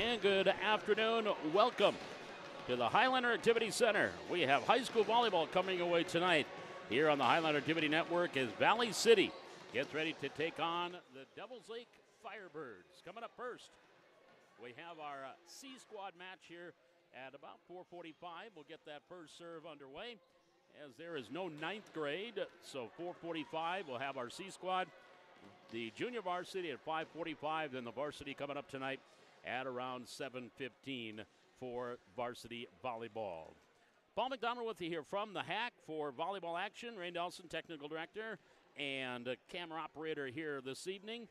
And good afternoon. Welcome to the Highlander Activity Center. We have high school volleyball coming away tonight here on the Highlander Activity Network as Valley City gets ready to take on the Devils Lake Firebirds. Coming up first, we have our C squad match here at about 4:45. We'll get that first serve underway as there is no ninth grade. So 4:45, we'll have our C squad. The junior varsity at 5:45, then the varsity coming up tonight at around 7:15 for varsity volleyball. Paul McDonald with you here from the Hack for volleyball action. Ray Nelson, technical director, and camera operator here this evening.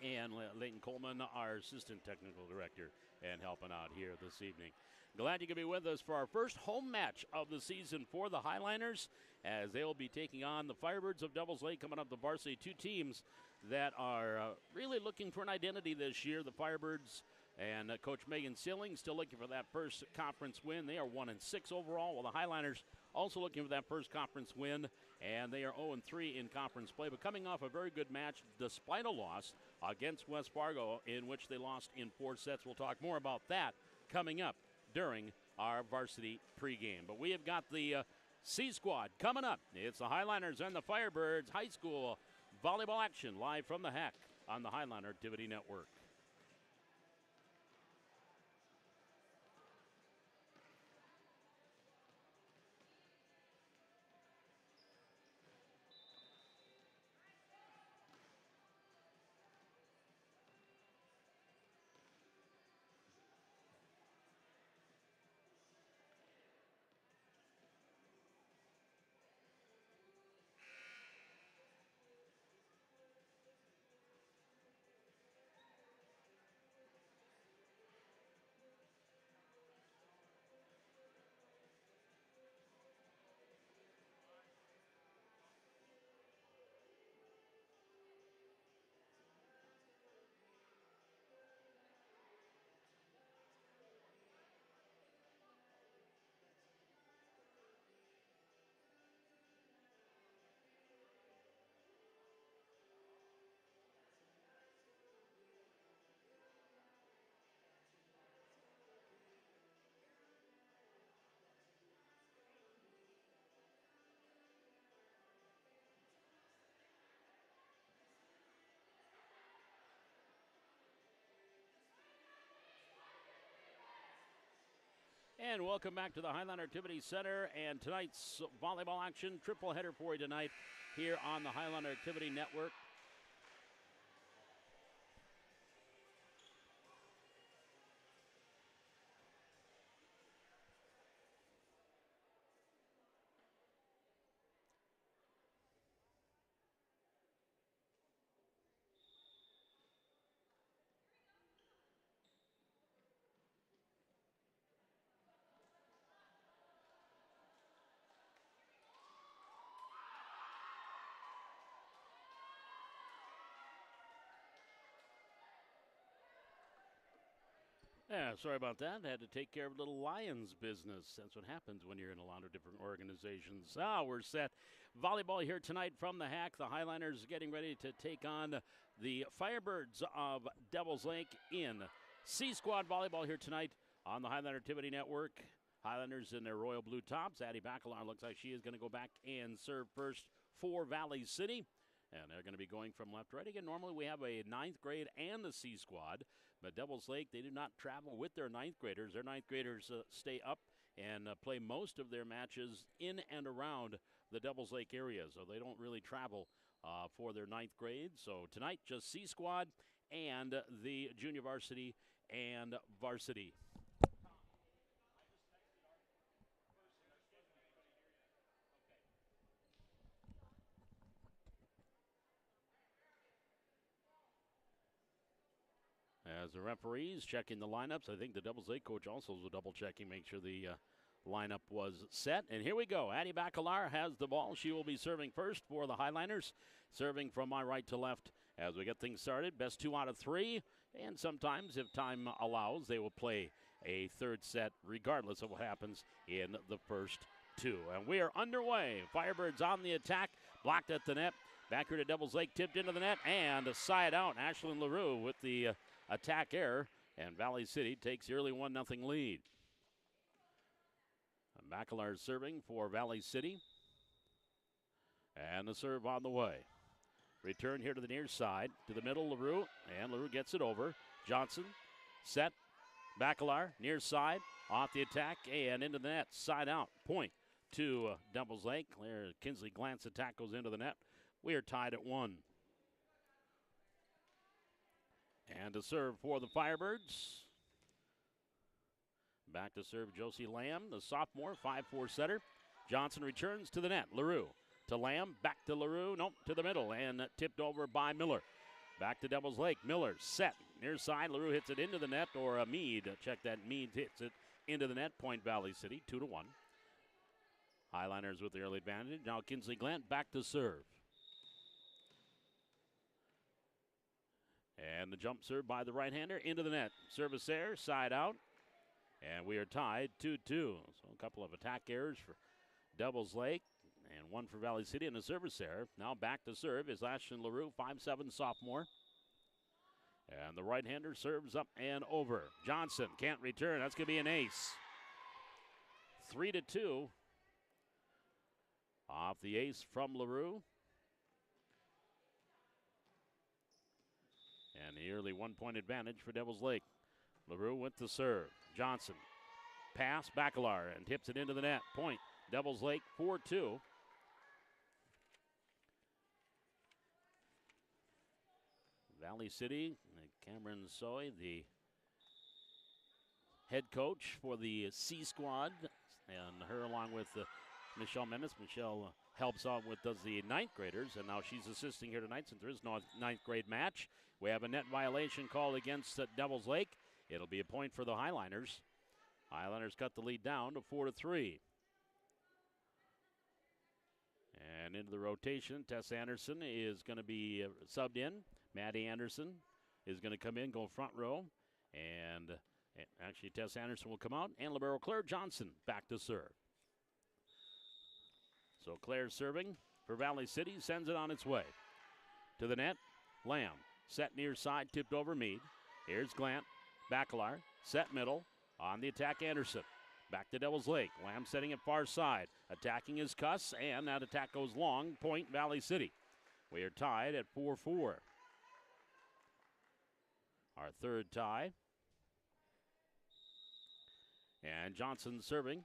And Leighton Coleman, our assistant technical director, and helping out here this evening. Glad you could be with us for our first home match of the season for the Highliners, as they will be taking on the Firebirds of Devils Lake coming up the varsity. Two teams that are really looking for an identity this year. The Firebirds and Coach Megan Sealing still looking for that first conference win. They are 1-6 overall, while the Highliners also looking for that first conference win, and they are 0-3 in conference play, but coming off a very good match despite a loss against West Fargo, in which they lost in 4 sets. We'll talk more about that coming up during our varsity pregame. But we have got the C squad coming up. It's the Highliners and the Firebirds high school volleyball action live from the Hack on the Highlander Activity Network. And welcome back to the Highlander Activity Center and tonight's volleyball action. Triple header for you tonight here on the Highlander Activity Network. Yeah, sorry about that. Had to take care of a little Lions business. That's what happens when you're in a lot of different organizations. We're set. Volleyball here tonight from the Hack. The Highliners getting ready to take on the Firebirds of Devils Lake in C Squad volleyball here tonight on the Highlander Activity Network. Highlanders in their royal blue tops. Addie Bacalar looks like she is going to go back and serve first for Valley City. And they're going to be going from left to right. Again, normally we have a 9th grade and the C squad, but Devils Lake, they do not travel with their 9th graders. Their 9th graders stay up and play most of their matches in and around the Devils Lake area, so they don't really travel for their 9th grade. So tonight, just C squad and the junior varsity and varsity. As the referees checking the lineups, I think the Devils Lake coach also was double checking, make sure the lineup was set. And here we go. Addie Bacalar has the ball. She will be serving first for the Highliners, serving from my right to left as we get things started. Best 2 out of 3, and sometimes, if time allows, they will play a third set regardless of what happens in the first 2. And we are underway. Firebirds on the attack, blocked at the net. Back here to Devils Lake, tipped into the net, and a side out. Ashlyn LaRue with the attack error. And Valley City takes the early 1-0 lead. McAlar serving for Valley City. And the serve on the way. Return here to the near side, to the middle, LaRue. And LaRue gets it over. Johnson, set. McAlar, near side, off the attack, and into the net. Side out, point to Devils Lake. Claire Kinsley glance attack goes into the net. We are tied at 1. And to serve for the Firebirds. Back to serve Josie Lamb, the sophomore, 5'4" setter. Johnson returns to the net. LaRue to Lamb, back to LaRue, nope, to the middle, and tipped over by Miller. Back to Devils Lake. Miller set near side. LaRue hits it into the net, or Meade. Check that. Meade hits it into the net. Point Valley City, 2-1. Highliners with the early advantage. Now Kinsley Glant back to serve. And the jump serve by the right-hander into the net. Service there, side out. And we are tied 2-2. So a couple of attack errors for Devils Lake and one for Valley City and a service error. Now back to serve is Ashton LaRue, 5'7" sophomore. And the right-hander serves up and over. Johnson can't return. That's going to be an ace. 3-2. Off the ace from LaRue. And the early 1-point advantage for Devils Lake. LaRue with the serve. Johnson. Pass, Bacalar, and tips it into the net. Point, Devils Lake, 4-2. Valley City, Cameron Soy, the head coach for the C squad, and her along with Michelle Mendes. Michelle helps out with does the ninth graders, and now she's assisting here tonight since there is no ninth grade match. We have a net violation called against Devils Lake. It'll be a point for the Highliners. Highliners cut the lead down to 4-3. And into the rotation, Tess Anderson is going to be subbed in. Maddie Anderson is going to come in, go front row. And actually, Tess Anderson will come out. And libero Claire Johnson back to serve. So Claire serving for Valley City, sends it on its way. To the net, Lamb. Set near side, tipped over Meade. Here's Glant. Bacalar, set middle. On the attack, Anderson. Back to Devils Lake. Lamb setting it far side. Attacking is Cuss, and that attack goes long. Point Valley City. We are tied at 4-4. Our third tie. And Johnson serving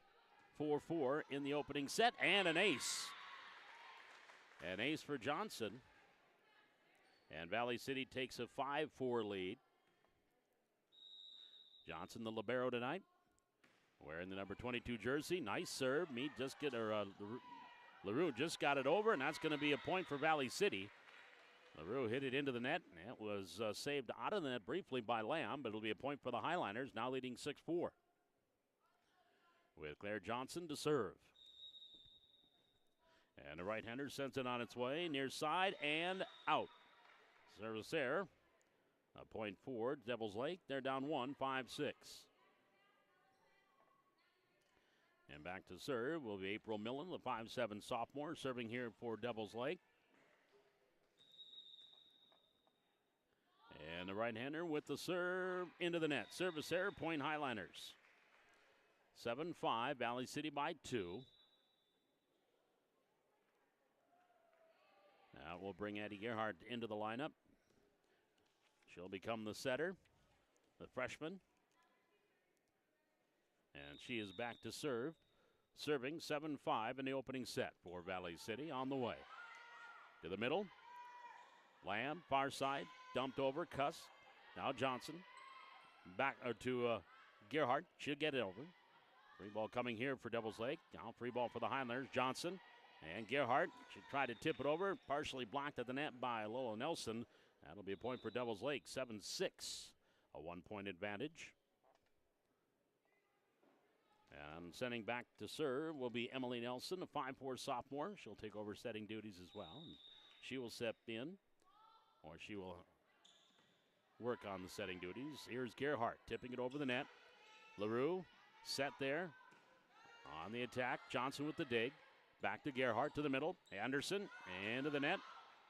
4-4 in the opening set, and an ace. An ace for Johnson. And Valley City takes a 5-4 lead. Johnson, the libero tonight, wearing the number 22 jersey. Nice serve. Meade just get her. LaRue just got it over, and that's going to be a point for Valley City. LaRue hit it into the net, and it was saved out of the net briefly by Lamb, but it'll be a point for the Highliners, now leading 6-4. With Claire Johnson to serve. And the right-hander sends it on its way, near side, and out. Service there. A point forward, Devils Lake. They're down 1, 5-6. And back to serve will be April Millen, the 5'7" sophomore, serving here for Devils Lake. And the right-hander with the serve into the net. Service error, point Highliners. 7-5, Valley City by 2. Now we'll bring Addie Gerhardt into the lineup. She'll become the setter, the freshman. And she is back to serve. Serving 7-5 in the opening set for Valley City on the way. To the middle. Lamb, far side, dumped over, Cuss. Now Johnson. Back to Gerhardt. She'll get it over. Free ball coming here for Devils Lake. Now free ball for the Highlanders. Johnson and Gerhardt. She tried to tip it over. Partially blocked at the net by Lola Nelson. That'll be a point for Devils Lake. 7-6. A 1-point advantage. And sending back to serve will be Emily Nelson, a 5'4" sophomore. She'll take over setting duties as well. And she will step in, or she will work on the setting duties. Here's Gerhardt tipping it over the net. LaRue set there on the attack. Johnson with the dig. Back to Gerhardt to the middle. Anderson into the net.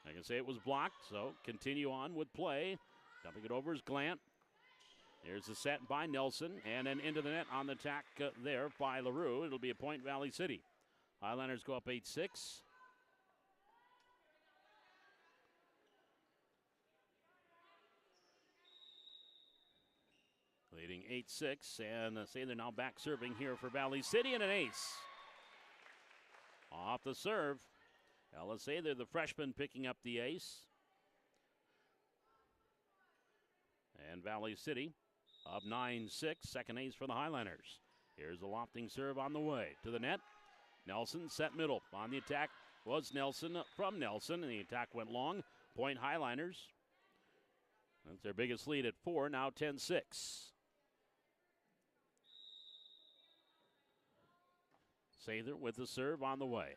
I can say it was blocked, so continue on with play. Dumping it over is Glant. Here's the set by Nelson, and then into the net on the attack there by LaRue. It'll be a point, Valley City. Highlanders go up 8-6. Leading 8-6, and Sather now back serving here for Valley City, and an ace. Off the serve. Ella Sather, the freshman, picking up the ace. And Valley City up 9-6, second ace for the Highlanders. Here's a lofting serve on the way to the net. Nelson set middle. On the attack was Nelson from Nelson, and the attack went long. Point Highlanders. That's their biggest lead at 4, now 10-6. Sather with the serve on the way.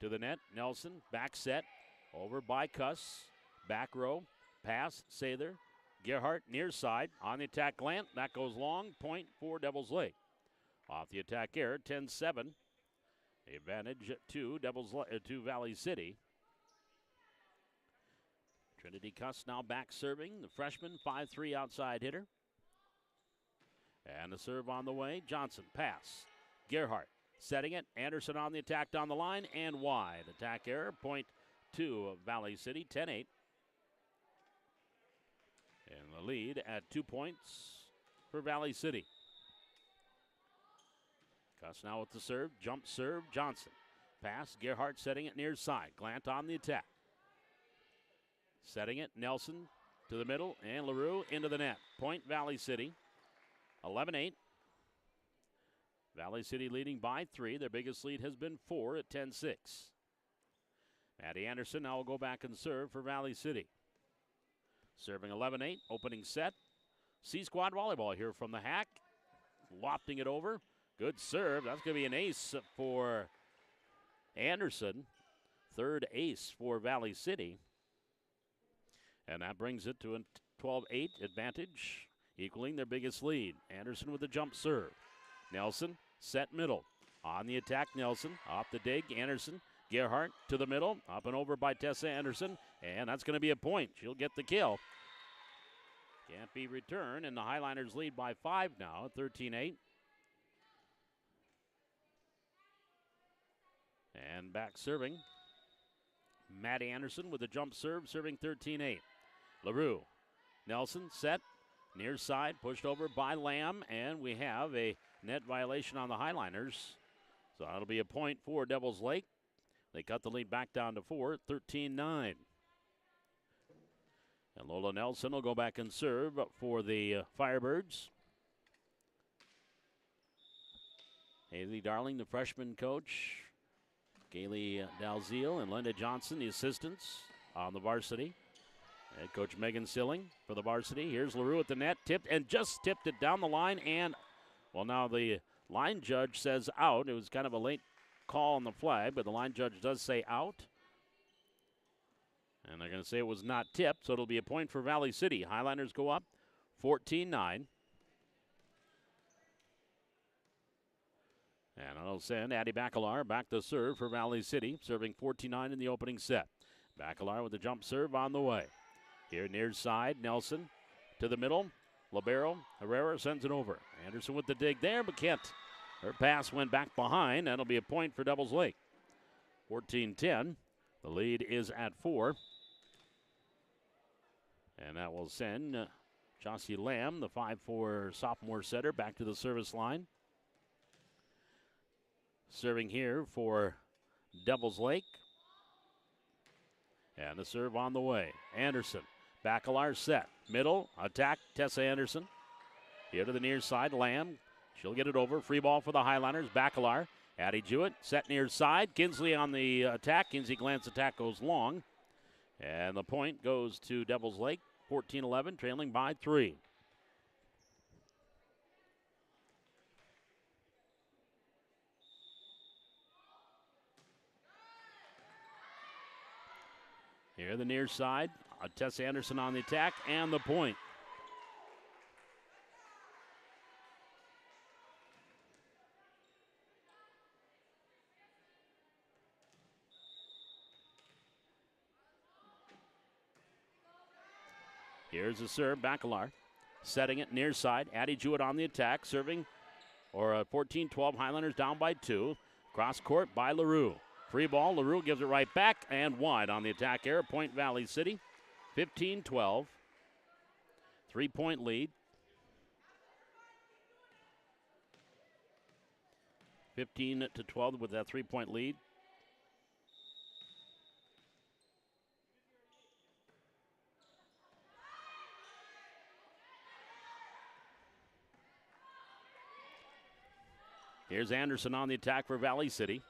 To the net, Nelson, back set, over by Cuss. Back row, pass, Sather. Gerhardt near side, on the attack Glant, that goes long, point for Devils Lake. Off the attack error, 10-7. Advantage to Valley City. Trinity Cuss now back serving, the freshman, 5'3" outside hitter. And the serve on the way, Johnson, pass. Gerhardt. Setting it, Anderson on the attack down the line and wide. Attack error, point to Valley City, 10-8. And the lead at 2 points for Valley City. Cuss now with the serve, jump serve, Johnson. Pass, Gerhardt setting it near side. Glant on the attack. Setting it, Nelson to the middle, and LaRue into the net. Point Valley City, 11-8. Valley City leading by 3. Their biggest lead has been 4 at 10-6. Maddie Anderson now will go back and serve for Valley City. Serving 11-8, opening set. C-Squad volleyball here from the hack. Lofting it over. Good serve. That's going to be an ace for Anderson. Third ace for Valley City. And that brings it to a 12-8 advantage, equaling their biggest lead. Anderson with the jump serve. Nelson, set middle. On the attack, Nelson. Off the dig, Anderson. Gerhardt to the middle. Up and over by Tessa Anderson. And that's going to be a point. She'll get the kill. Can't be returned. And the Highlanders lead by 5 now, 13-8. And back serving. Maddie Anderson with the jump serve, serving 13-8. LaRue. Nelson, set. Near side, pushed over by Lamb. And we have a net violation on the Highlanders. So that'll be a point for Devils Lake. They cut the lead back down to 4, 13-9. And Lola Nelson will go back and serve for the Firebirds. Haley Darling, the freshman coach. Gailey Dalziel and Linda Johnson, the assistants on the varsity. Head coach Megan Silling for the varsity. Here's LaRue at the net, tipped and just tipped it down the line. And, well, now the line judge says out. It was kind of a late call on the flag, but the line judge does say out. And they're going to say it was not tipped, so it'll be a point for Valley City. Highlanders go up 14-9. And it'll send Addie Bacalar back to serve for Valley City, serving 14-9 in the opening set. Bacalar with the jump serve on the way. Here near side, Nelson to the middle. Libero, Herrera sends it over. Anderson with the dig there, but Kent. Her pass went back behind. That'll be a point for Devils Lake. 14-10. The lead is at 4. And that will send Jossie Lamb, the 5'4" sophomore setter, back to the service line. Serving here for Devils Lake. And the serve on the way. Anderson. Bacalar set. Middle. Attack. Tessa Anderson. Here to the near side. Lamb. She'll get it over. Free ball for the Highlanders. Bacalar. Addie Jewett. Set near side. Kinsley on the attack. Kinsey Glantz attack goes long. And the point goes to Devils Lake. 14-11. Trailing by 3. Here the near side. Tess Anderson on the attack and the point. Here's the serve, Bacalar. Setting it near side. Addie Jewett on the attack. Serving, or 14-12. Highlanders down by 2. Cross court by LaRue. Free ball. LaRue gives it right back and wide on the attack error. Point Valley City. 15-12. 3-point lead. 15-12 with that 3-point lead. Here's Anderson on the attack for Valley City.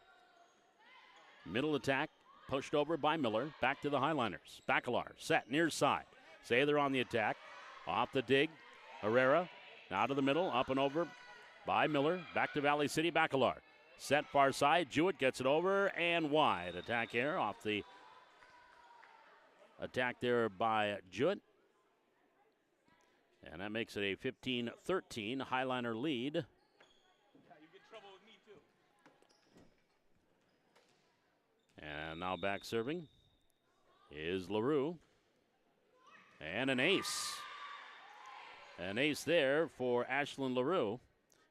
Middle attack, pushed over by Miller. Back to the Highliners. Bacalar set near side. Sather on the attack. Off the dig. Herrera now to the middle. Up and over by Miller. Back to Valley City. Bacalar. Set far side. Jewett gets it over and wide. Attack here off the attack there by Jewett. And that makes it a 15-13 Highliner lead. And now back serving is LaRue. And an ace. An ace there for Ashlyn LaRue.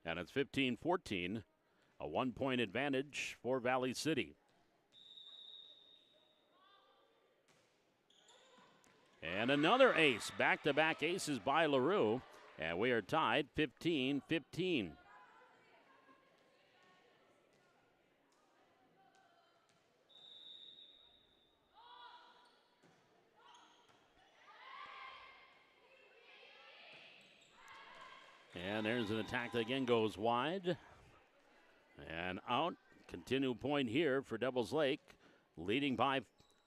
And it's 15-14. A 1-point advantage for Valley City. And another ace. Back-to-back aces by LaRue. And we are tied 15-15. And there's an attack that again goes wide and out. Continue point here for Devils Lake, leading by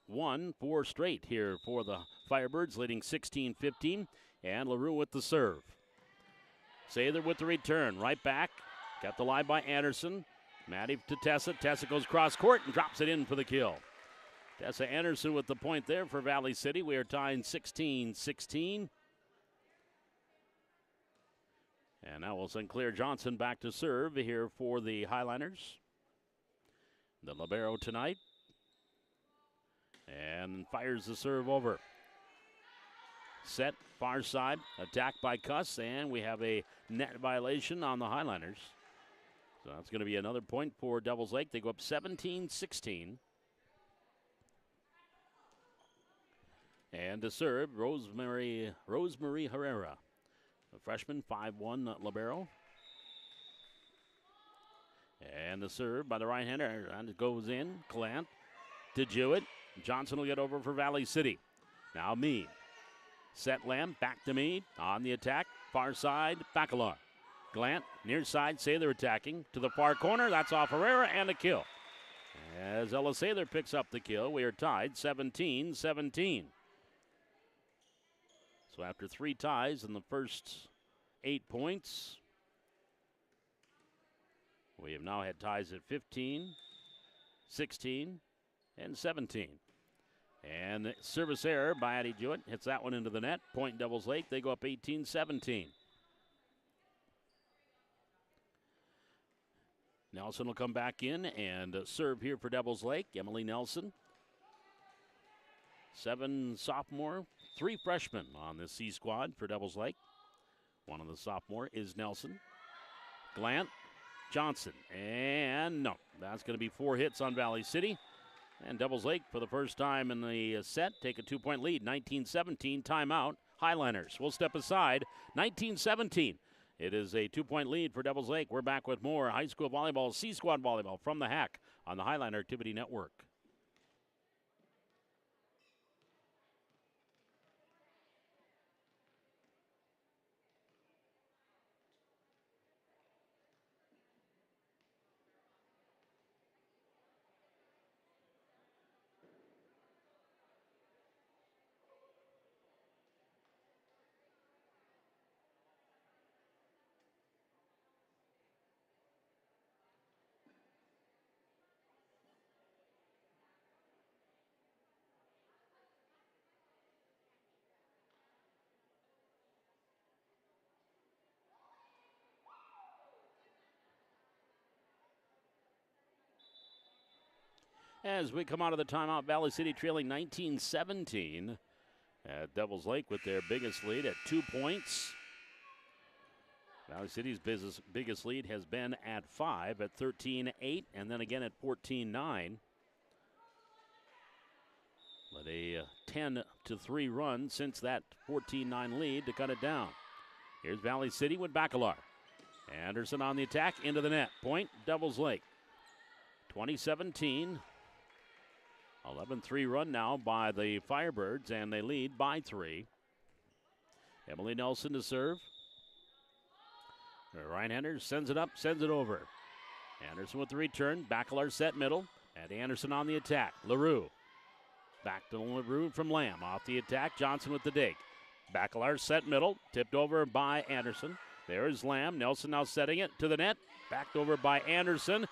1, 4 straight here for the Firebirds, leading 16-15. And LaRue with the serve. Sather with the return, right back. Got the line by Anderson. Maddie to Tessa. Tessa goes cross court and drops it in for the kill. Tessa Anderson with the point there for Valley City. We are tying 16-16. And now we'll send Claire Johnson back to serve here for the Highliners. The libero tonight. And fires the serve over. Set, far side, attacked by Cuss, and we have a net violation on the Highliners. So that's going to be another point for Devils Lake. They go up 17-16. And to serve, Rosemary Herrera. The freshman, 5'1" libero. And the serve by the right-hander, and it goes in. Clant to Jewett. Johnson will get over for Valley City. Now Mead. Set Lamb, back to Mead. On the attack, far side, Bacalar. Glant, near side, Sather attacking. To the far corner, that's off Herrera, and a kill. As Ella Sather picks up the kill, we are tied 17-17. So after 3 ties in the first 8 points, we have now had ties at 15, 16, and 17. And service error by Addie Jewett hits that one into the net. Point Devils Lake. They go up 18-17. Nelson will come back in and serve here for Devils Lake. Emily Nelson. 7 sophomore, 3 freshmen on this C squad for Devils Lake. One of the sophomore is Nelson. Glant, Johnson, and no. That's going to be 4 hits on Valley City. And Devils Lake, for the first time in the set, take a 2-point lead. 19-17, timeout. Highliners will step aside. 19-17. It is a 2-point lead for Devils Lake. We're back with more high school volleyball, C squad volleyball from the Hack on the Highliner Activity Network. As we come out of the timeout, Valley City trailing 19-17 at Devils Lake with their biggest lead at 2 points. Valley City's biggest lead has been at 5 at 13-8 and then again at 14-9. But a 10-3 run since that 14-9 lead to cut it down. Here's Valley City with Bacalar. Anderson on the attack, into the net. Point, Devils Lake. 2017. 11-3 run now by the Firebirds, and they lead by 3. Emily Nelson to serve. The right-hander sends it up, sends it over. Anderson with the return. Bacalar set middle. And Anderson on the attack. LaRue. Back to LaRue from Lamb. Off the attack. Johnson with the dig. Bacalar set middle. Tipped over by Anderson. There is Lamb. Nelson now setting it to the net. Backed over by Anderson.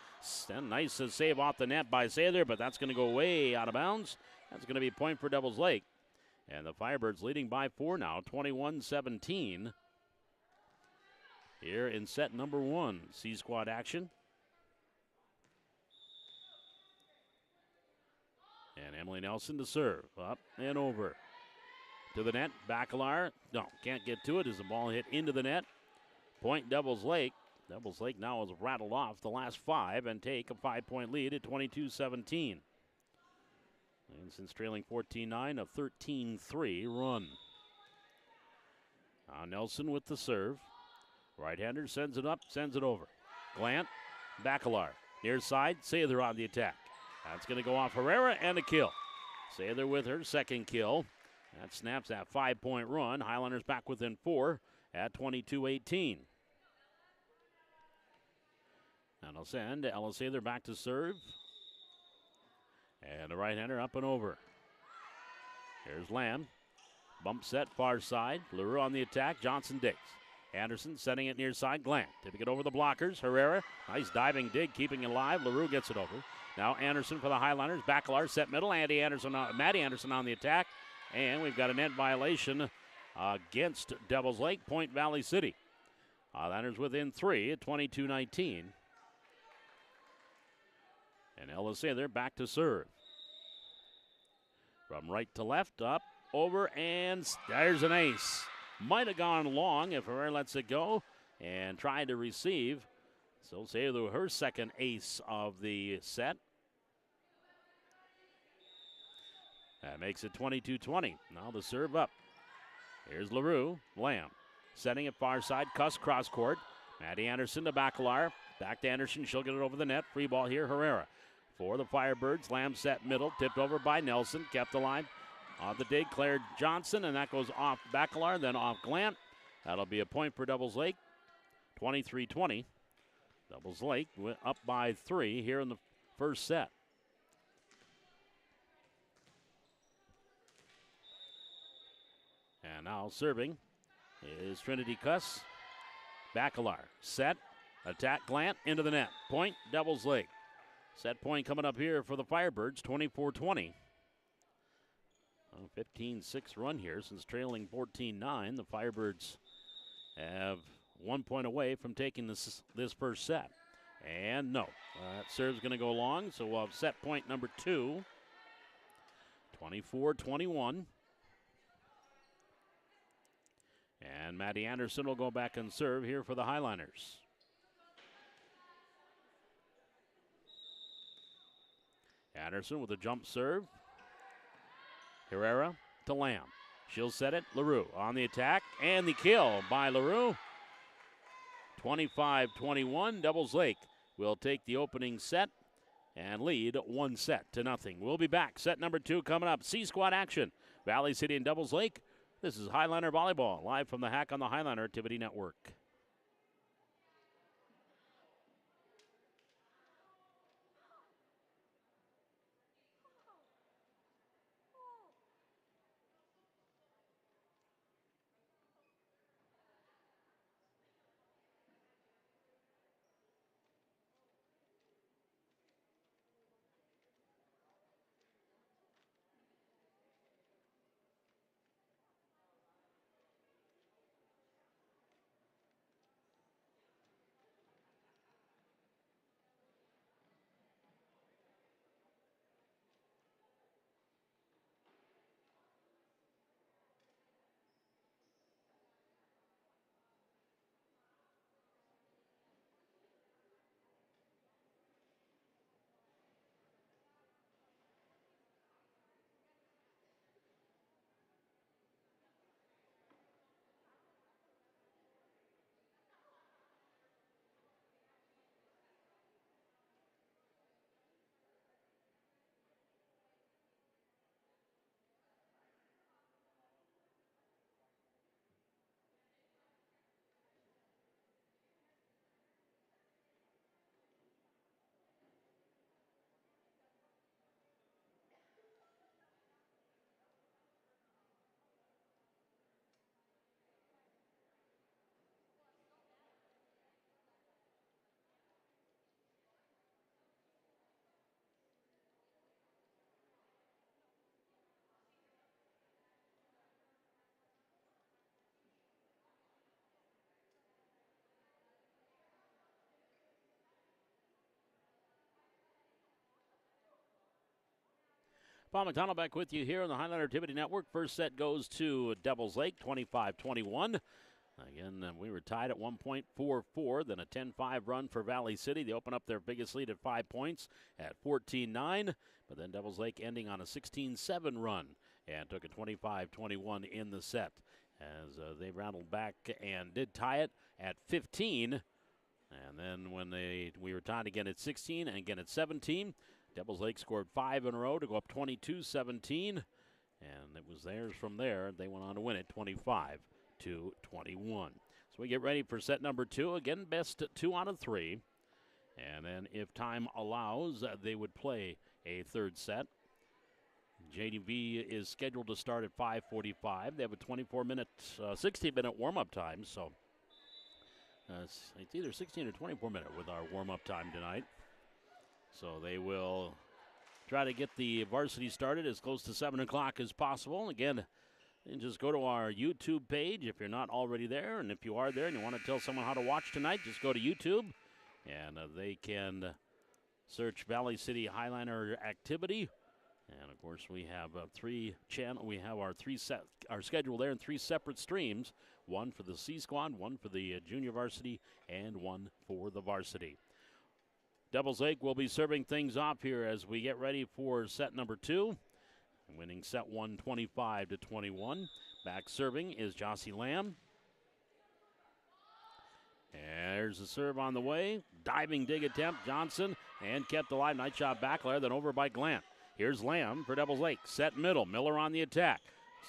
Nice save off the net by Sather, but that's going to go way out of bounds. That's going to be a point for Devils Lake. And the Firebirds leading by 4 now, 21-17. Here in set number 1, C-Squad action. And Emily Nelson to serve. Up and over. To the net. Bacalar. No, can't get to it as the ball hit into the net. Point Devils Lake. Devils Lake now has rattled off the last 5 and take a 5-point lead at 22-17. And since trailing 14-9, a 13-3 run. Now Nelson with the serve. Right-hander sends it up, sends it over. Glant, Bacalar. Near side, Sather on the attack. That's going to go off Herrera and a kill. Sather with her second kill. That snaps that 5-point run. Highlanders back within 4 at 22-18. And I'll send Ella Sather back to serve. And the right-hander up and over. Here's Lamb. Bump set far side. LaRue on the attack. Johnson digs. Anderson setting it near side. Glant tipping it over the blockers. Herrera. Nice diving dig, keeping it alive. LaRue gets it over. Now Anderson for the Highlanders. Bacalar set middle. Maddie Anderson on the attack. And we've got a net violation against Devils Lake. Point Valley City. Highlanders within 3 at 22-19. And Ella Sather back to serve. From right to left, up, over, and there's an ace. Might have gone long if Herrera lets it go and tried to receive. So Sather, her second ace of the set. That makes it 22-20. Now the serve up. Here's LaRue. Lamb setting it far side. Cuss cross court. Maddie Anderson to Bacalar. Back to Anderson. She'll get it over the net. Free ball here. Herrera. For the Firebirds, Lamb set middle, tipped over by Nelson, kept alive. On the dig, Claire Johnson, and that goes off Bacalar, then off Glant. That'll be a point for Devils Lake, 23-20. Devils Lake up by 3 here in the first set. And now serving is Trinity Cuss. Bacalar set, attack Glant, into the net. Point, Devils Lake. Set point coming up here for the Firebirds, 24-20. 15-6 run here since trailing 14-9. The Firebirds have 1 point away from taking this first set. And no, that serve's going to go long, so we'll have set point number 2. 24-21. And Maddie Anderson will go back and serve here for the Highlanders. Anderson with a jump serve. Herrera to Lamb. She'll set it. LaRue on the attack. And the kill by LaRue. 25-21. Devils Lake will take the opening set and lead 1-0. We'll be back. Set number 2 coming up. C-Squad action. Valley City and Devils Lake. This is Highlander Volleyball, live from the Hack on the Highlander Activity Network. Paul McDonald back with you here on the Highlander Activity Network. First set goes to Devils Lake, 25-21. Again, we were tied at 1.44, then a 10-5 run for Valley City. They open up their biggest lead at 5 points at 14-9, but then Devils Lake ending on a 16-7 run and took a 25-21 in the set as they rattled back and did tie it at 15. And then when we were tied again at 16 and again at 17, Devils Lake scored 5 in a row to go up 22-17, and it was theirs from there. They went on to win it 25-21. So we get ready for set number 2. Again, best 2 out of 3. And then if time allows, they would play a third set. JDV is scheduled to start at 5:45. They have a 24-minute, 60-minute warm-up time. So it's either 16 or 24-minute with our warm-up time tonight. So they will try to get the varsity started as close to 7 o'clock as possible. Again, and just go to our YouTube page if you're not already there. And if you are there and you want to tell someone how to watch tonight, just go to YouTube. And they can search Valley City Highlander Activity. And, of course, we have we have our schedule there in 3 separate streams. One for the C Squad, one for the junior varsity, and one for the varsity. Devils Lake will be serving things off here as we get ready for set number 2. Winning set 1, 25-21. Back serving is Jossie Lamb. And there's the serve on the way. Diving dig attempt, Johnson, and kept alive. Nice shot back there, then over by Glant. Here's Lamb for Devils Lake. Set middle. Miller on the attack.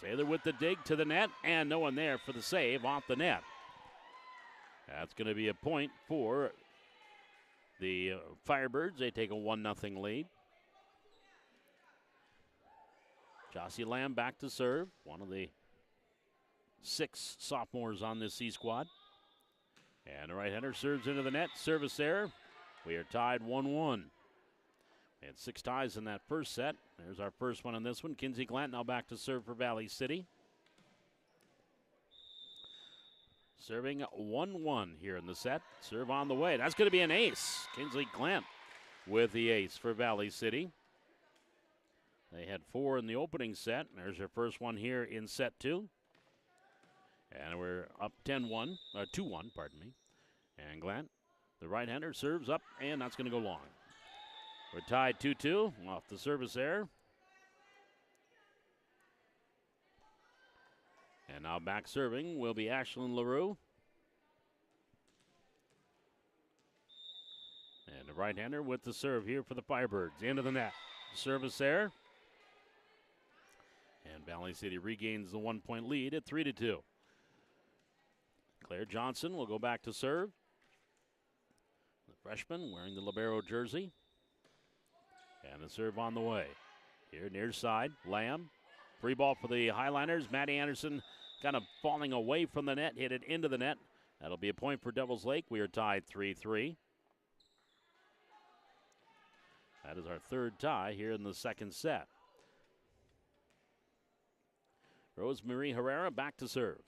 Sather with the dig to the net, and no one there for the save off the net. That's going to be a point for the Firebirds. They take a 1-0 lead. Jossie Lamb back to serve. One of the 6 sophomores on this C squad. And the right-hander serves into the net. Service error. We are tied 1-1. We had 6 ties in that first set. There's our first one in this one. Kinsey Glant now back to serve for Valley City. Serving 1-1 here in the set. Serve on the way. That's going to be an ace. Kinsley Glant with the ace for Valley City. They had 4 in the opening set. There's their first one here in set 2. And we're up 2-1, pardon me. And Glant, the right-hander, serves up, and that's going to go long. We're tied 2-2 off the service error. And now back serving will be Ashlyn LaRue. And the right-hander with the serve here for the Firebirds. Into the net. Service error. And Valley City regains the 1-point lead at 3-2. Claire Johnson will go back to serve. The freshman wearing the libero jersey. And the serve on the way. Here near side, Lamb. Free ball for the Highlanders. Maddie Anderson kind of falling away from the net, hit it into the net. That'll be a point for Devils Lake. We are tied 3-3. That is our third tie here in the second set. Rosemarie Herrera back to serve.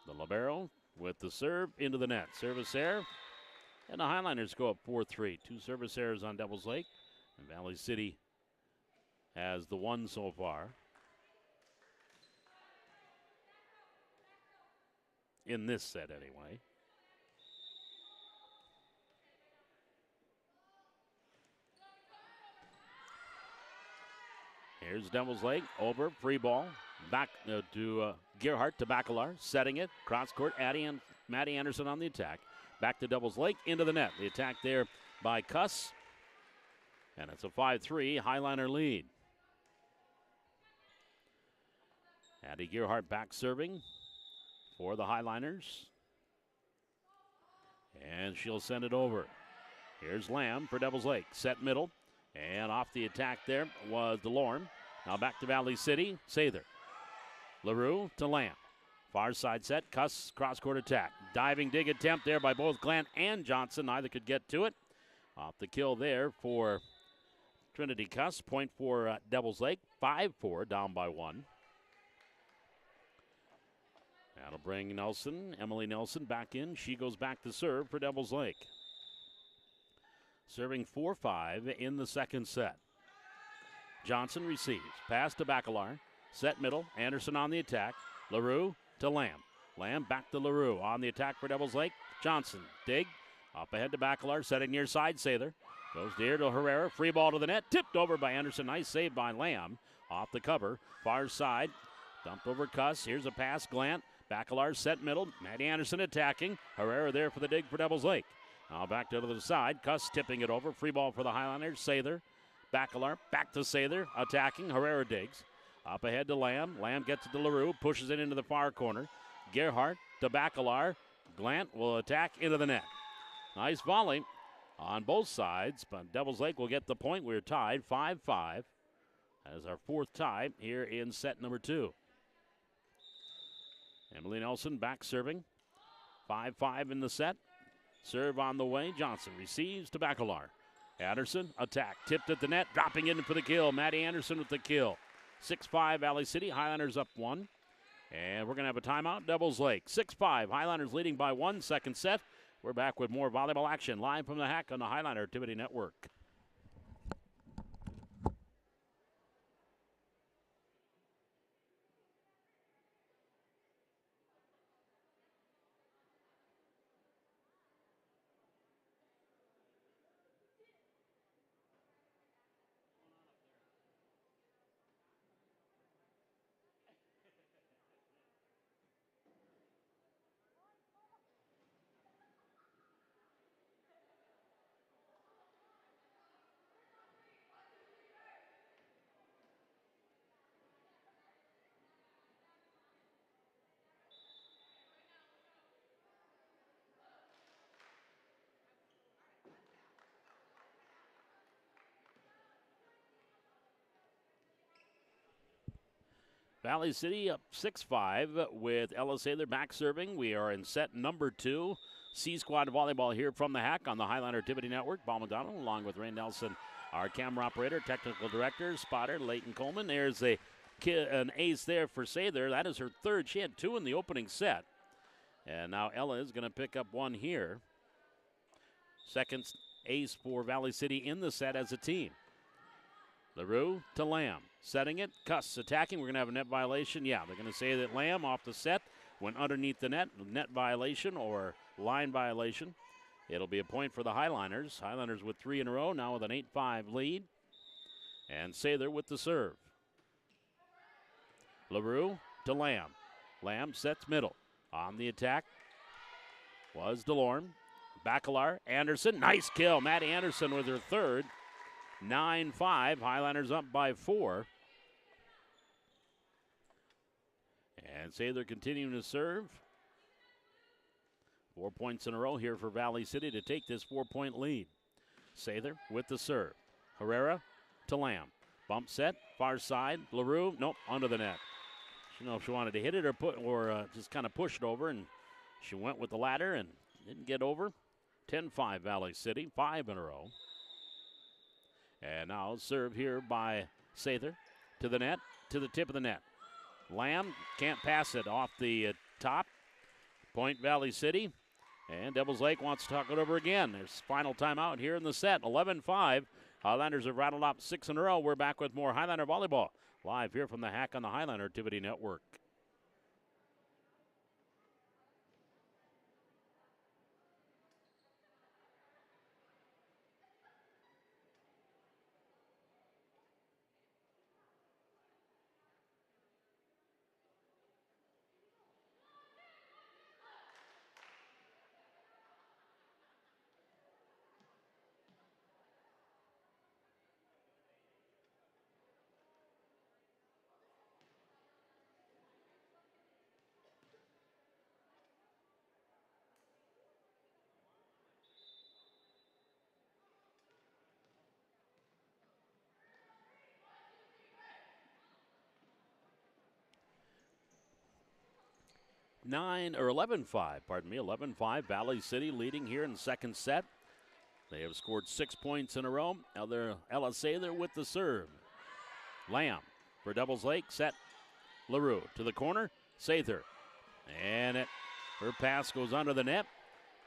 The libero with the serve into the net. Service error. And the Highlanders go up 4-3. 2 service errors on Devils Lake. And Valley City has the 1 so far. In this set, anyway. Here's Devils Lake. Over. Free ball. Back to Gerhardt to Bacalar. Setting it. Cross court. Maddie Anderson on the attack. Back to Devils Lake. Into the net. The attack there by Cuss. And it's a 5-3 Highliner lead. Addie Gerhardt back serving for the Highliners. And she'll send it over. Here's Lamb for Devils Lake. Set middle. And off the attack there was DeLorme. Now back to Valley City. Sather. LaRue to Lamb. Far side set. Cuss cross-court attack. Diving dig attempt there by both Glant and Johnson. Neither could get to it. Off the kill there for Trinity Cuss. Point for Devils Lake. 5-4, down by 1. That'll bring Nelson, Emily Nelson, back in. She goes back to serve for Devils Lake. serving 4-5 in the second set. Johnson receives. Pass to Bacalar. Set middle. Anderson on the attack. LaRue to Lamb. Lamb back to LaRue. On the attack for Devils Lake. Johnson. Dig. Up ahead to Bacalar. Setting near side. Sather. Goes near to Herrera. Free ball to the net. Tipped over by Anderson. Nice save by Lamb. Off the cover. Far side. Dumped over Cuss. Here's a pass. Glant. Bacalar set middle. Maddie Anderson attacking. Herrera there for the dig for Devils Lake. Now back to the other side. Cuss tipping it over. Free ball for the Highlanders. Sather. Bacalar. Back to Sather. Attacking. Herrera digs. Up ahead to Lamb. Lamb gets it to LaRue. Pushes it into the far corner. Gerhardt to Bacalar. Glant will attack into the net. Nice volley on both sides, but Devils Lake will get the point. We're tied 5-5 as our fourth tie here in set number 2. Emily Nelson back serving. 5-5 in the set. Serve on the way. Johnson receives to Bacalar. Anderson, attack. Tipped at the net. Dropping in for the kill. Maddie Anderson with the kill. 6-5 Valley City. Highlanders up 1. And we're going to have a timeout. Devils Lake. 6-5. Highlanders leading by 1. Second set. We're back with more volleyball action live from the Hack on the Highlander Activity Network. Valley City up 6-5 with Ella Sather back serving. We are in set number 2. C-Squad volleyball here from the Hack on the Highlander Activity Network. Paul McDonald along with Ray Nelson, our camera operator, technical director, spotter, Leighton Coleman. There's an ace there for Sather. That is her third. She had 2 in the opening set. And now Ella is going to pick up 1 here. Second ace for Valley City in the set as a team. LaRue to Lamb. Setting it. Cuss attacking. We're going to have a net violation. Yeah, they're going to say that Lamb off the set went underneath the net. Net violation or line violation. It'll be a point for the Highlanders. Highlanders with 3 in a row, now with an 8-5 lead. And Sather with the serve. LaRue to Lamb. Lamb sets middle. On the attack was DeLorme. Bacalar. Anderson. Nice kill. Maddie Anderson with her third. 9-5. Highlanders up by 4. And Sather continuing to serve. 4 points in a row here for Valley City to take this 4-point lead. Sather with the serve. Herrera to Lamb. Bump set. Far side. LaRue. Nope. Under the net. She didn't know if she wanted to hit it or just kind of push it over. And she went with the ladder and didn't get over. 10-5 Valley City. 5 in a row. And now serve here by Sather to the net, to the tip of the net. Lamb can't pass it off the top. Point Valley City. And Devils Lake wants to talk it over again. There's final timeout here in the set. 11-5. Highlanders have rattled off 6 in a row. We're back with more Highlander volleyball. Live here from the Hack on the Highlander Activity Network. Nine or 11-5, pardon me, 11-5. Valley City leading here in the second set. They have scored 6 points in a row. Now they're Ella Sather with the serve. Lamb for Devils Lake, set. LaRue to the corner, Sather. And her pass goes under the net.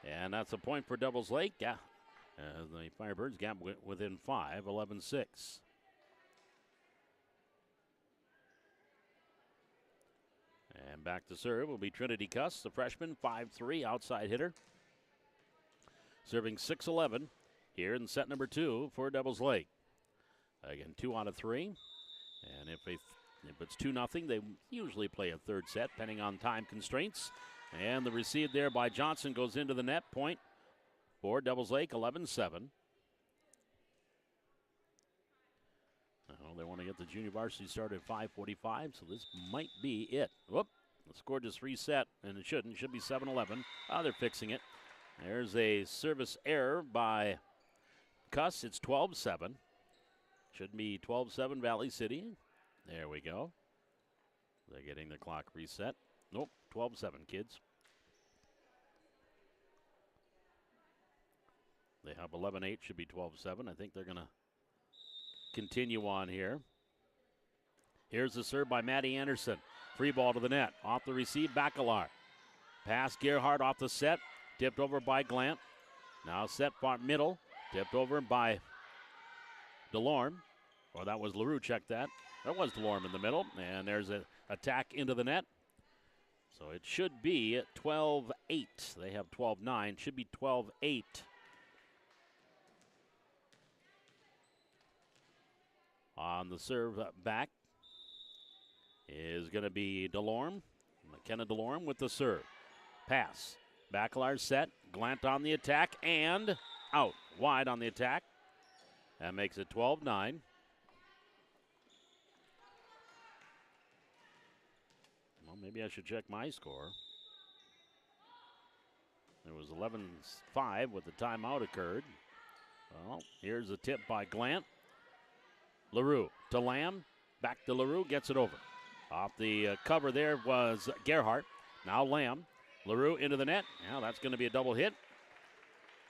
And that's a point for Devils Lake. Yeah, As the Firebirds gap within 5, 11-6. And back to serve will be Trinity Cuss, the freshman, 5'3", outside hitter. Serving 6-11 here in set number 2 for Devils Lake. Again, 2 out of 3. And if it's 2-0, they usually play a third set, depending on time constraints. And the receive there by Johnson goes into the net. Point for Devils Lake, 11-7. Well, they want to get the junior varsity started at 5:45, so this might be it. Whoop, the score just reset, and it shouldn't. It should be 7-11. Oh, they're fixing it. There's a service error by Cuss. It's 12-7. Should be 12-7 Valley City. There we go. They're getting the clock reset. Nope, 12-7, kids. They have 11-8, should be 12-7. I think they're going to continue on here. Here's the serve by Maddie Anderson. Free ball to the net. Off the receive, Bacalar. Pass Gerhardt off the set. Tipped over by Glant. Now set middle. Tipped over by DeLorme. Or that was LaRue, check that. That was DeLorme in the middle. And there's an attack into the net. So it should be 12-8. They have 12-9. Should be 12-8. On the serve back is going to be DeLorme. McKenna DeLorme with the serve. Pass. Bacalar set. Glant on the attack and out. Wide on the attack. That makes it 12-9. Well, maybe I should check my score. It was 11-5 with the timeout occurred. Well, here's a tip by Glant. LaRue to Lamb. Back to LaRue. Gets it over. Off the cover there was Gerhardt. Now Lamb. LaRue into the net. Now that's going to be a double hit.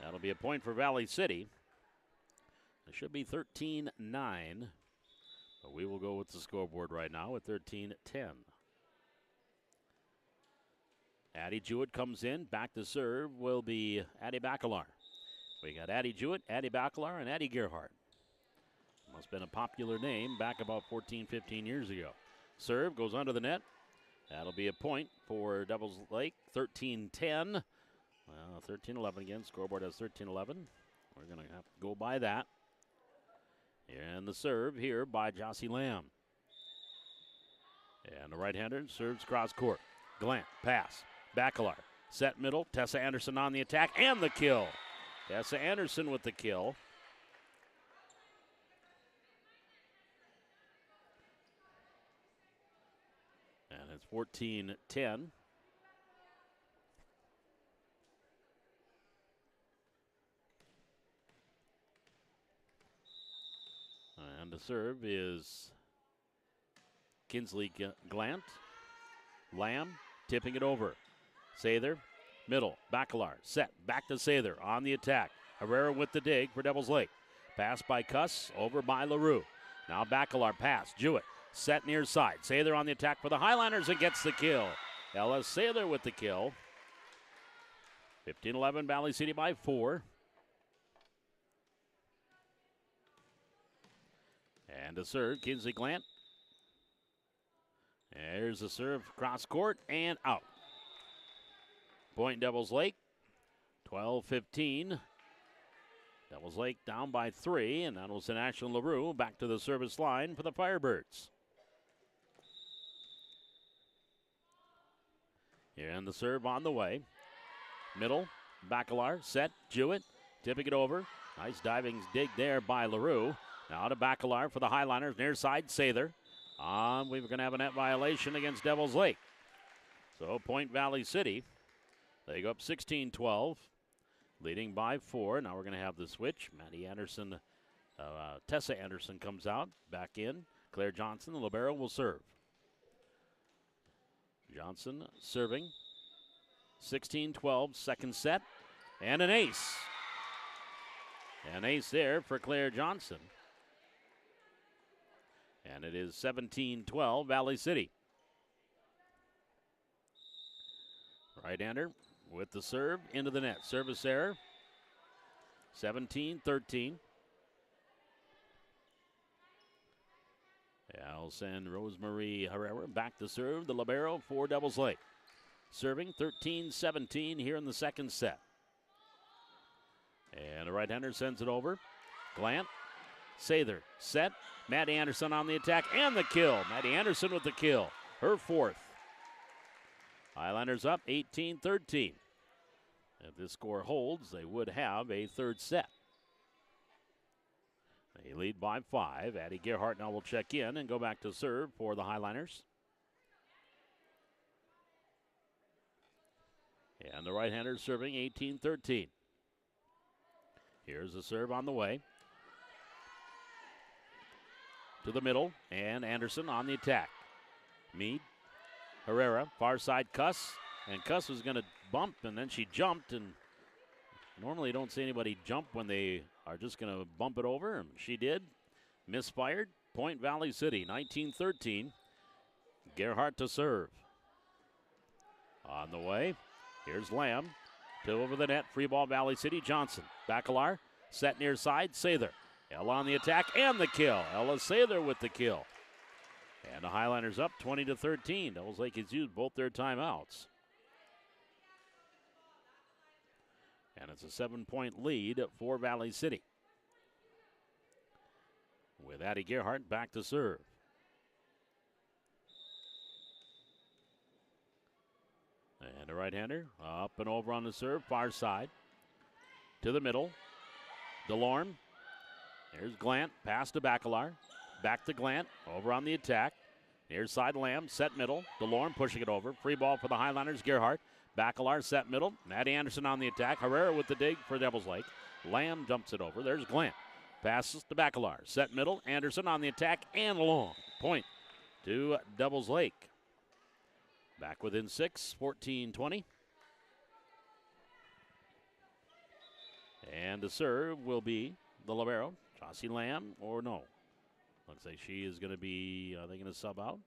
That'll be a point for Valley City. It should be 13-9. But we will go with the scoreboard right now at 13-10. Addie Jewett comes in. Back to serve will be Addie Bacalar. We got Addie Jewett, Addie Bacalar, and Addie Gerhardt. Must have been a popular name back about 14, 15 years ago. Serve goes under the net. That'll be a point for Devils Lake. 13-10. Well, 13-11 again. Scoreboard has 13-11. We're going to have to go by that. And the serve here by Jossie Lamb. And the right-hander serves cross court. Glant, pass. Bacalar, set middle. Tessa Anderson on the attack and the kill. Tessa Anderson with the kill. And it's 14-10. And the serve is Kinsley Glant. Lamb tipping it over. Sather, middle, Bacalar, set, back to Sather on the attack. Herrera with the dig for Devils Lake. Pass by Cuss, over by LaRue. Now Bacalar pass, Jewett, set near side. Sather on the attack for the Highlanders and gets the kill. Ella Sather with the kill. 15-11, Valley City by 4. And a serve, Kinsley Glant. There's a serve, cross court, and out. Point Devils Lake, 12-15. Devils Lake down by 3, and that was an Ashlyn LaRue back to the service line for the Firebirds. Here and the serve on the way. Middle, Bacalar, set, Jewett, tipping it over. Nice diving dig there by LaRue. Now to Bacalar for the Highliners, near side, Sather. We're going to have a net violation against Devils Lake. So Point Valley City, they go up 16-12, leading by 4. Now we're going to have the switch. Maddie Anderson, Tessa Anderson comes out, back in. Claire Johnson, the libero, will serve. Johnson serving. 16-12, second set, and an ace. An ace there for Claire Johnson. And it is 17-12, Valley City. Right-hander with the serve into the net. Service error 17-13. I'll send Rosemary Herrera back to serve the libero for Devils Lake. Serving 13-17 here in the second set. And the right-hander sends it over. Glant, Sather, set. Maddie Anderson on the attack and the kill. Maddie Anderson with the kill, her fourth. Highlanders up 18-13. If this score holds, they would have a third set. They lead by 5. Addie Gerhardt now will check in and go back to serve for the Highlanders. And the right-hander serving 18-13. Here's the serve on the way. To the middle, and Anderson on the attack. Mead, Herrera, far side Cuss, and Cuss was going to bump, and then she jumped, and normally you don't see anybody jump when they are just going to bump it over, and she did. Misfired. Point Valley City, 19-13. Gerhardt to serve. On the way, here's Lamb. To over the net, free ball Valley City, Johnson. Bacalar, set near side, Sather. Ella on the attack and the kill. Ella Sather with the kill. And the Highlanders up 20-13. Devils Lake has used both their timeouts. And it's a 7-point lead for Valley City. With Addie Gerhardt back to serve. And the right-hander up and over on the serve, far side. To the middle. DeLorme. There's Glant, pass to Bacalar. Back to Glant, over on the attack. Near side Lamb, set middle. DeLorme pushing it over. Free ball for the Highlanders, Gerhardt. Bacalar, set middle. Maddie Anderson on the attack. Herrera with the dig for Devils Lake. Lamb dumps it over. There's Glant. Passes to Bacalar. Set middle. Anderson on the attack and long. Point to Devils Lake. Back within 6, 14-20. And the serve will be the libero, Chauncey Lamb, or no. Looks like she is going to be, are they going to sub out?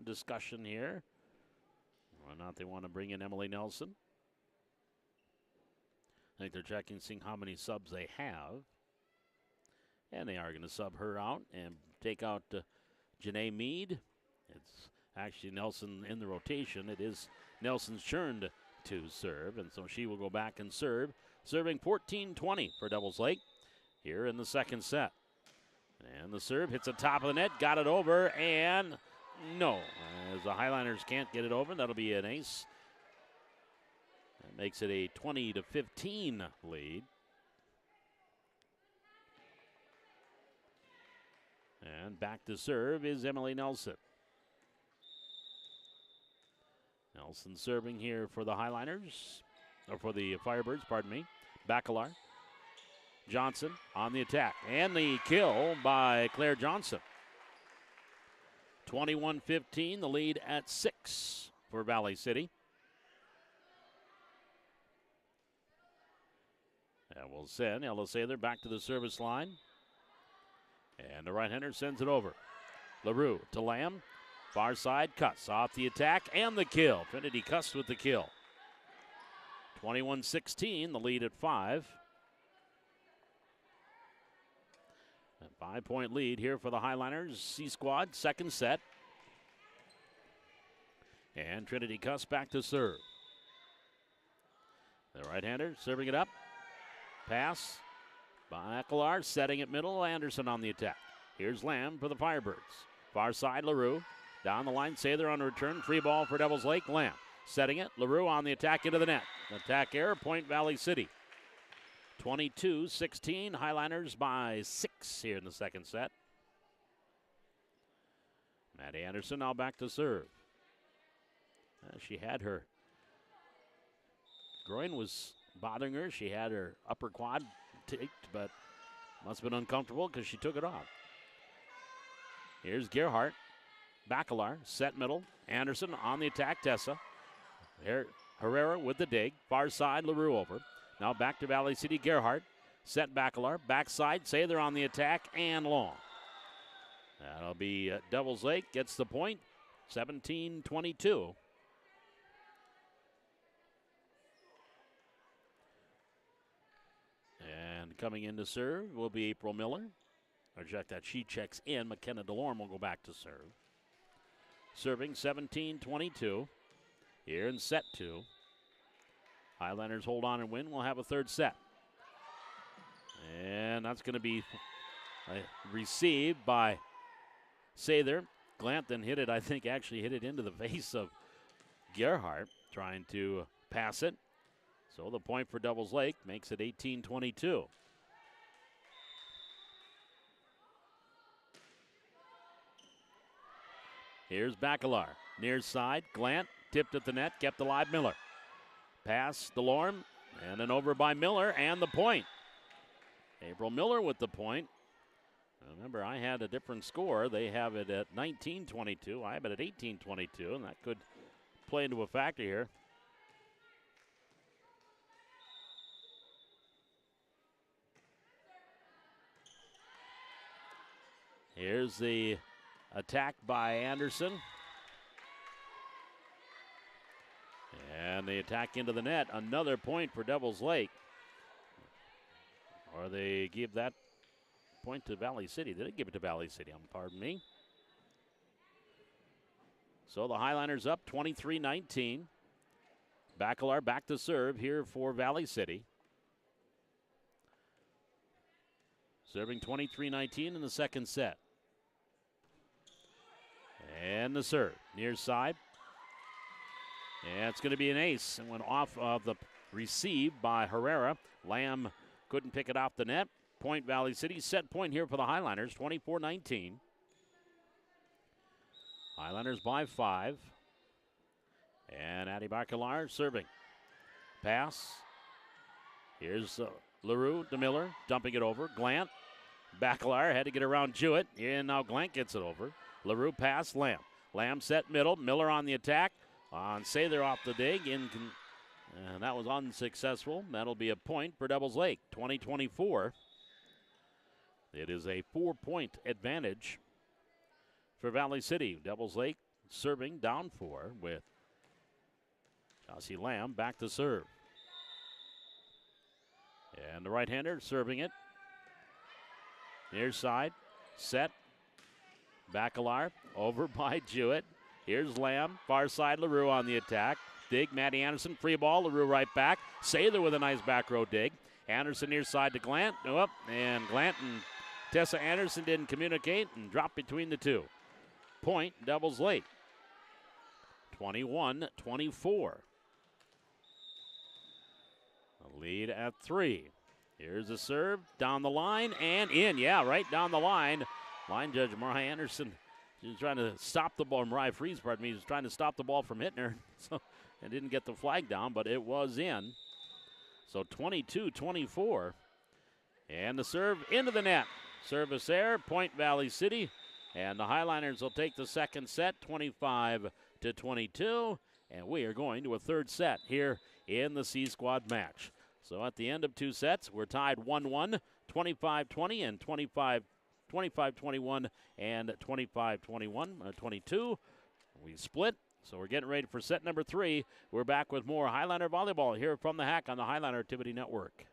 Discussion here. Whether or not they want to bring in Emily Nelson. I think they're checking, seeing how many subs they have. And they are going to sub her out and take out Janae Mead. It's actually Nelson in the rotation. It is Nelson's turn to serve, and so she will go back and serve. Serving 14-20 for Devils Lake here in the second set. And the serve hits the top of the net, got it over, and no. As the Highlanders can't get it over, that'll be an ace. That makes it a 20-15 lead. And back to serve is Emily Nelson. Nelson serving here for the Highlanders, or for the Firebirds, pardon me. Bacalar. Johnson on the attack. And the kill by Claire Johnson. 21-15, the lead at 6 for Valley City. And we'll send Ella Sather back to the service line. And the right-hander sends it over. LaRue to Lamb. Far side, Cuss off the attack and the kill. Trinity Cuss with the kill. 21-16, the lead at 5. A 5-point lead here for the Highlanders. C-Squad, second set. And Trinity Cuss back to serve. The right-hander serving it up. Pass. Bacalar setting it middle. Anderson on the attack. Here's Lamb for the Firebirds. Far side, LaRue. Down the line, Sather on the return. Free ball for Devils Lake. Lamb setting it. LaRue on the attack into the net. Attack error, Point Valley City. 22-16, Highlanders by 6 here in the second set. Maddie Anderson now back to serve. She had her groin was bothering her. She had her upper quad taped, but must have been uncomfortable because she took it off. Here's Gerhardt. Bacalar, set middle. Anderson on the attack, Tessa. Herrera with the dig. Far side, LaRue over. Now back to Valley City, Gerhardt. Set Bacalar. Backside, Sather on the attack and long. That'll be Devils Lake gets the point. 17-22. And coming in to serve will be April Miller. Or check that, she checks in. McKenna DeLorme will go back to serve. Serving 17-22 here in set 2. Highlanders hold on and win. We'll have a third set. And that's going to be received by Sather. Glant then hit it, I think actually hit it into the face of Gerhardt, trying to pass it. So the point for Devils Lake makes it 18-22. Here's Bacalar, near side. Glant tipped at the net, kept alive Miller. Pass DeLorme, and then over by Miller, and the point. April Miller with the point. Remember, I had a different score. They have it at 19-22. I have it at 18-22, and that could play into a factor here. Here's the attack by Anderson. And the attack into the net. Another point for Devils Lake. Or they give that point to Valley City. They didn't give it to Valley City, pardon me. So the Highlanders up 23-19. Bacalar back to serve here for Valley City. Serving 23-19 in the second set. And the serve, near side. And it's going to be an ace. And went off of the receive by Herrera. Lamb couldn't pick it off the net. Point Valley City. Set point here for the Highlanders, 24-19. Highlanders by 5. And Addie Bacalar serving. Pass. Here's LaRue to Miller, dumping it over. Glant. Bacalar had to get around Jewett. And now Glant gets it over. LaRue pass, Lamb. Lamb set middle. Miller on the attack. On Sather off the dig. And that was unsuccessful. That'll be a point for Devils Lake, 20-24. It is a 4-point advantage for Valley City. Devils Lake serving down 4 with Josie Lamb back to serve. And the right-hander serving it. Near side, set. Bacalar over by Jewett. Here's Lamb, far side LaRue on the attack. Dig, Maddie Anderson, free ball, LaRue right back. Sather with a nice back row dig. Anderson near side to Glant, and Glant and Tessa Anderson didn't communicate and dropped between the two. Point, Devils Lake, 21-24. A lead at 3. Here's a serve, down the line, and in, right down the line. Line judge Mariah Anderson, she was trying to stop the ball. Mariah Fries, pardon me, was trying to stop the ball from hitting her, and didn't get the flag down, but it was in. So 22-24, and the serve into the net. Service there, point Valley City, and the Highlanders will take the second set, 25-22, and we are going to a third set here in the C Squad match. So at the end of 2 sets, we're tied 1-1, 25-20 and 25-21 and 25-21, 22. We split, so we're getting ready for set number 3. We're back with more Highlander Volleyball here from the Hack on the Highlander Activity Network.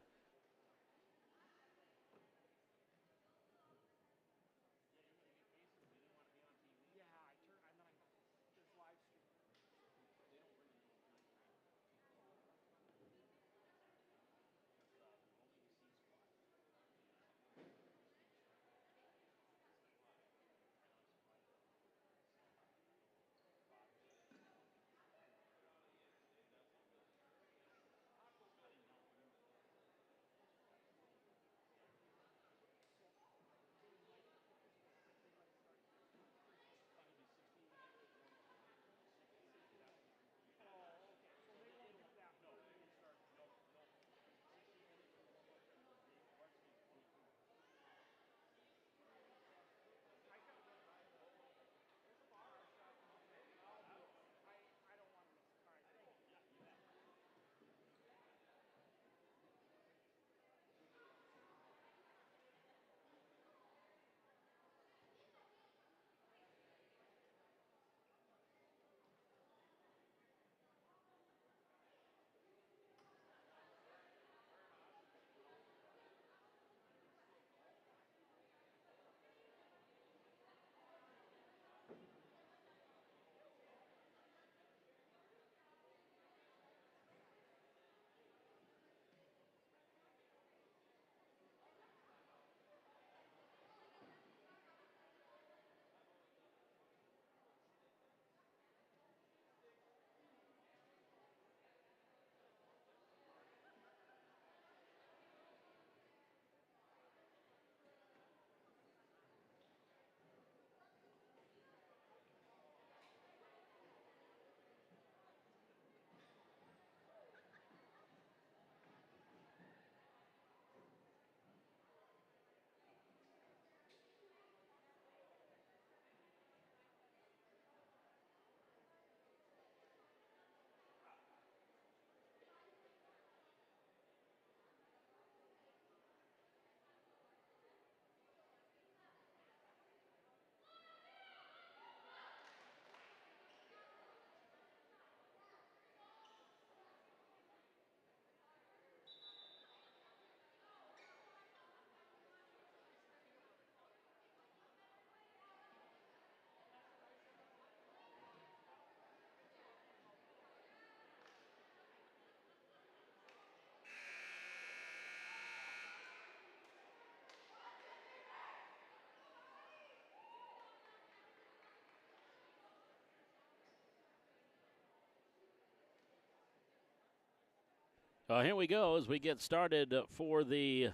Here we go as we get started for the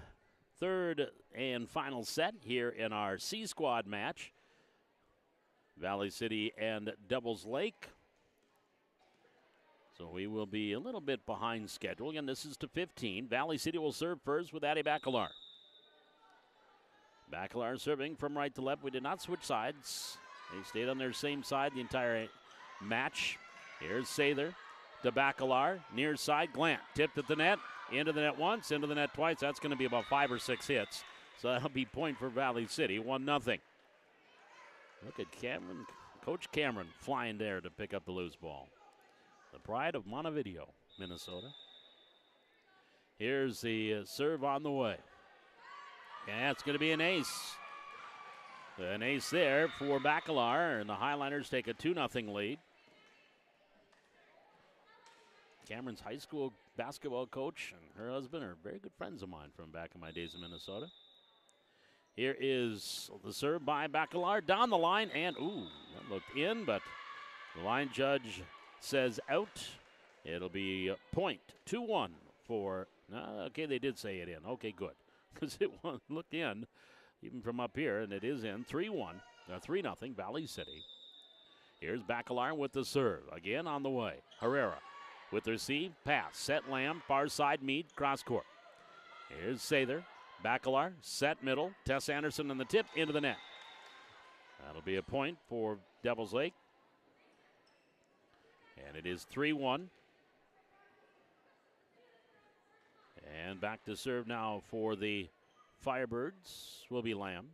third and final set here in our C Squad match. Valley City and Devils Lake. So we will be a little bit behind schedule. Again, this is to 15. Valley City will serve first with Addie Bacalar. Bacalar serving from right to left. We did not switch sides. They stayed on their same side the entire match. Here's Sather to Bacalar. Near side, Glant. Tipped at the net. Into the net once, into the net twice. That's going to be about 5 or 6 hits. So that'll be point for Valley City, 1-0. Look at Cameron, Coach Cameron flying there to pick up the loose ball. The pride of Montevideo, Minnesota. Here's the serve on the way. Yeah, it's going to be an ace. An ace there for Bacalar, and the Highlanders take a 2-0 lead. Cameron's high school basketball coach and her husband are very good friends of mine from back in my days in Minnesota. Here is the serve by Bacalar down the line, and ooh, that looked in, but the line judge says out. It'll be point 2-1 for, okay, they did say it in. Okay, good, because it looked in even from up here, and it is in 3-1, 3-0 Valley City. Here's Bacalar with the serve, again on the way. Herrera with the receive, pass, set Lamb, far side, Mead, cross court. Here's Sather, Bacalar, set middle, Tess Anderson on the tip, into the net. That'll be a point for Devils Lake. And it is 3-1. And back to serve now for the Firebirds will be Lamb.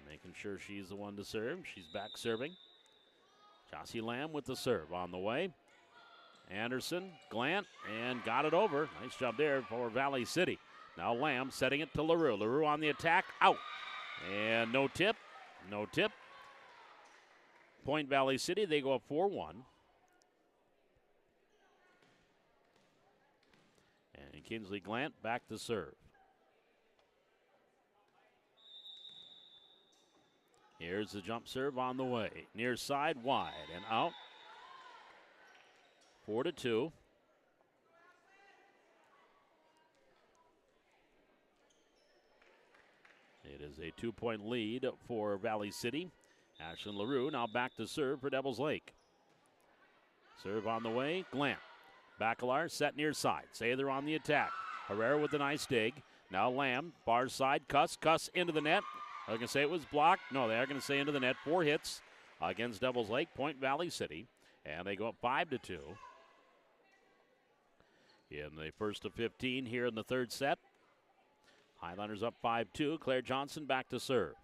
Making sure she's the one to serve. She's back serving. Jossie Lamb with the serve on the way. Anderson, Glant, and got it over. Nice job there for Valley City. Now Lamb setting it to LaRue. LaRue on the attack, out. And no tip, no tip. Point Valley City, they go up 4-1. And Kinsley Glant back to serve. Here's the jump serve on the way. Near side, wide, and out. 4-2. It is a 2-point lead for Valley City. Ashlyn LaRue now back to serve for Devils Lake. Serve on the way, Glant. Bacalar set near side. Sather on the attack. Herrera with a nice dig. Now Lamb, far side, Cuss into the net. Are they going to say it was blocked? No, they are going to say into the net. 4 hits against Devils Lake, Point Valley City. And they go up 5-2. In the first of 15 here in the third set. Highlanders up 5-2. Claire Johnson back to serve.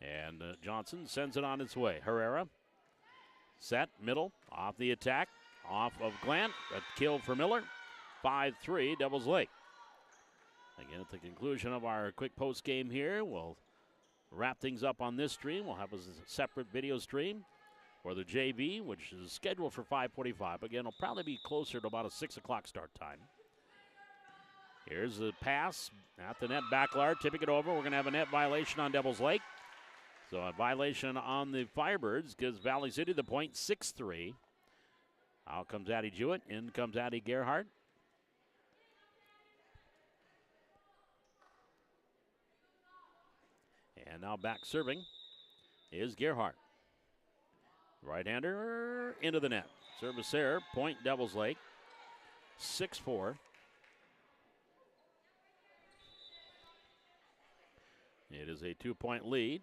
And Johnson sends it on its way. Herrera set, middle, off the attack, off of Glant. A kill for Miller. 5-3, Devils Lake. Again, at the conclusion of our quick post game here, we'll wrap things up on this stream. We'll have a separate video stream for the JV, which is scheduled for 5:45. Again, it'll probably be closer to about a 6 o'clock start time. Here's the pass at the net. Bacalar tipping it over. We're going to have a net violation on Devils Lake. So a violation on the Firebirds gives Valley City the point, 6-3. Out comes Addie Jewett. In comes Addie Gerhardt. And now back serving is Gerhardt. Right-hander into the net. Service error, point Devils Lake. 6-4. It is a 2-point lead.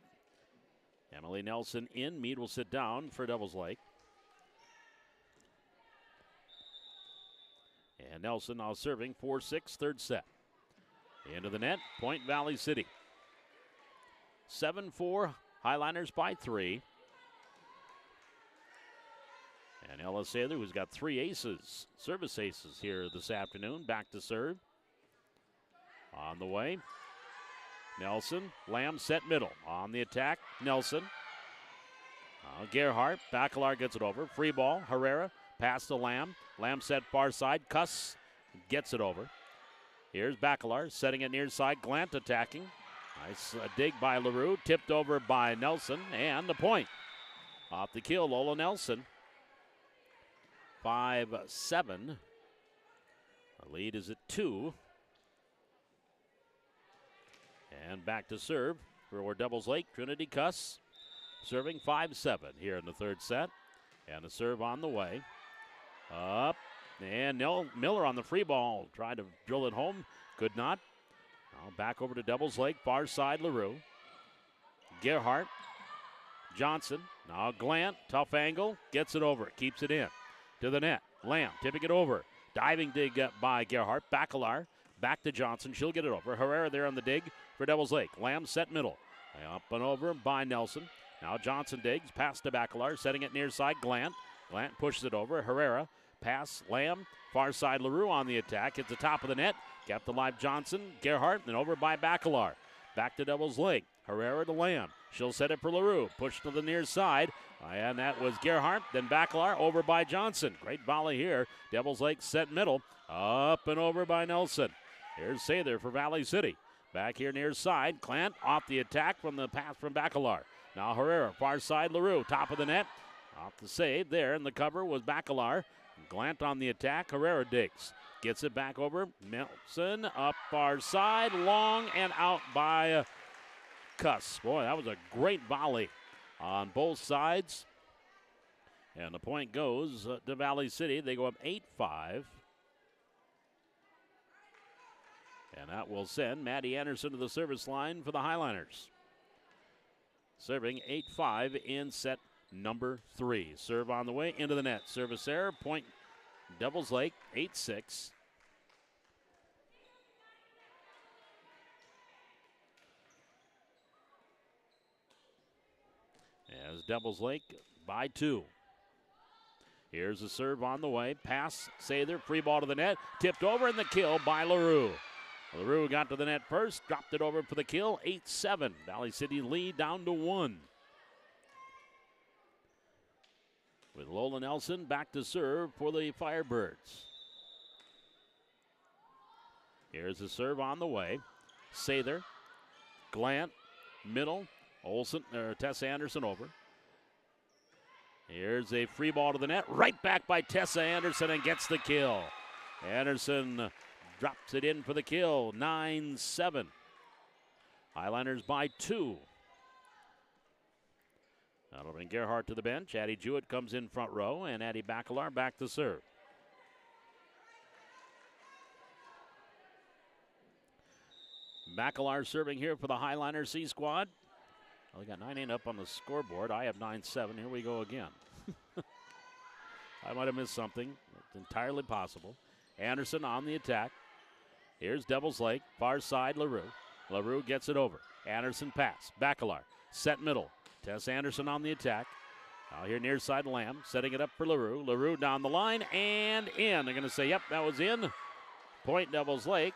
Emily Nelson in. Mead will sit down for Devils Lake. And Nelson now serving 4-6, third set. Into the net, point Valley City. 7-4, Highlanders by 3. And Ella Sather, who's got 3 aces, service aces here this afternoon, back to serve. On the way, Nelson, Lamb set middle. On the attack, Nelson. Gerhardt, Bacalar gets it over. Free ball, Herrera, pass to Lamb. Lamb set far side, Cuss gets it over. Here's Bacalar, setting it near side, Glant attacking. Nice dig by LaRue, tipped over by Nelson, and the point. Off the kill, Lola Nelson. 5-7. The lead is at 2. And back to serve for Devils Lake. Trinity Cuss serving 5-7 here in the third set. And the serve on the way. Up. And Miller on the free ball. Tried to drill it home. Could not. Now back over to Devils Lake. Far side LaRue. Gerhardt. Johnson. Now Glant. Tough angle. Gets it over. Keeps it in. To the net. Lamb tipping it over. Diving dig by Gerhardt. Bacalar. Back to Johnson. She'll get it over. Herrera there on the dig for Devils Lake. Lamb set middle. Up and over by Nelson. Now Johnson digs. Pass to Bacalar. Setting it near side. Glant. Glant pushes it over. Herrera. Pass. Lamb. Far side LaRue on the attack. Hits the top of the net. Kept alive Johnson. Gerhardt. And over by Bacalar. Back to Devils Lake. Herrera to Lamb. She'll set it for LaRue. Push to the near side. And that was Gerhardt. Then Bacalar over by Johnson. Great volley here. Devils Lake set middle. Up and over by Nelson. Here's Sather for Valley City. Back here near side. Clant off the attack from the pass from Bacalar. Now Herrera. Far side LaRue. Top of the net. Off the save there. And the cover was Bacalar. Glant on the attack. Herrera digs. Gets it back over. Nelson up far side. Long and out by Cuss. Boy, that was a great volley on both sides. And the point goes to Valley City. They go up 8-5. And that will send Maddie Anderson to the service line for the Highliners. Serving 8-5 in set number 3. Serve on the way into the net. Service error. Point Devils Lake 8-6. As Devils Lake by 2. Here's a serve on the way. Pass, Sather, free ball to the net. Tipped over and the kill by LaRue. LaRue got to the net first, dropped it over for the kill. 8-7. Valley City lead down to 1. With Lola Nelson back to serve for the Firebirds. Here's a serve on the way. Sather, Glant, middle. Tessa Anderson over. Here's a free ball to the net. Right back by Tessa Anderson and gets the kill. Anderson drops it in for the kill. 9-7. Highliners by 2. That'll bring Gerhardt to the bench. Addie Jewett comes in front row, and Addie Bacalar back to serve. Bacalar serving here for the Highliner C squad. Well, they got 9-8 up on the scoreboard. I have 9-7. Here we go again. I might have missed something. It's entirely possible. Anderson on the attack. Here's Devils Lake. Far side, LaRue. LaRue gets it over. Anderson pass. Bacalar. Set middle. Tess Anderson on the attack. Now here near side Lamb. Setting it up for LaRue. LaRue down the line and in. They're going to say, yep, that was in. Point Devils Lake.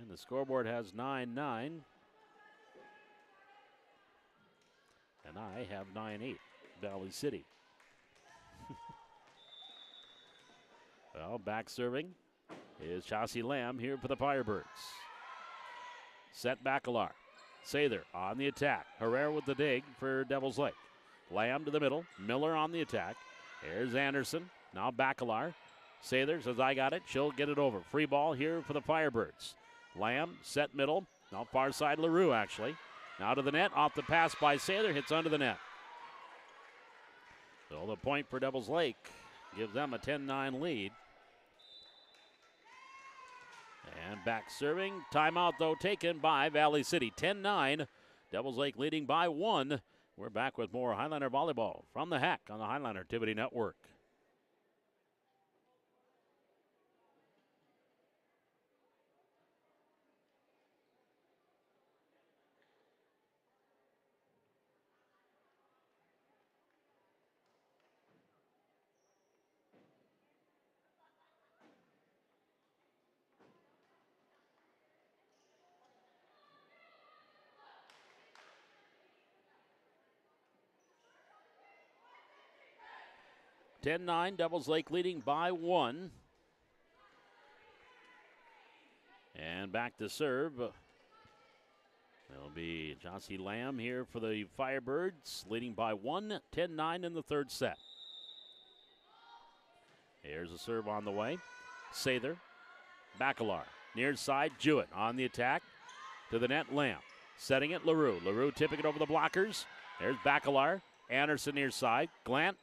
And the scoreboard has 9-9. And I have 9-8. Valley City. Well, back serving is Chauncey Lamb here for the Firebirds. Set Bacalar. Sather on the attack. Herrera with the dig for Devils Lake. Lamb to the middle. Miller on the attack. Here's Anderson. Now Bacalar. Sather says, I got it. She'll get it over. Free ball here for the Firebirds. Lamb set middle. Now far side LaRue actually. Now to the net. Off the pass by Sather. Hits under the net. So the point for Devils Lake gives them a 10-9 lead. And back serving. Timeout, though, taken by Valley City. 10-9. Devils Lake leading by 1. We're back with more Highliner volleyball from the Hack on the Highliner Activity Network. (10-9), Devils Lake leading by 1. And back to serve It'll be Jossie Lamb here for the Firebirds, leading by 1, 10-9 in the third set. Here's a serve on the way. Sather, Bacalar, near side, Jewett on the attack. To the net, Lamb. Setting it, LaRue. LaRue tipping it over the blockers. There's Bacalar. Anderson near side. Glant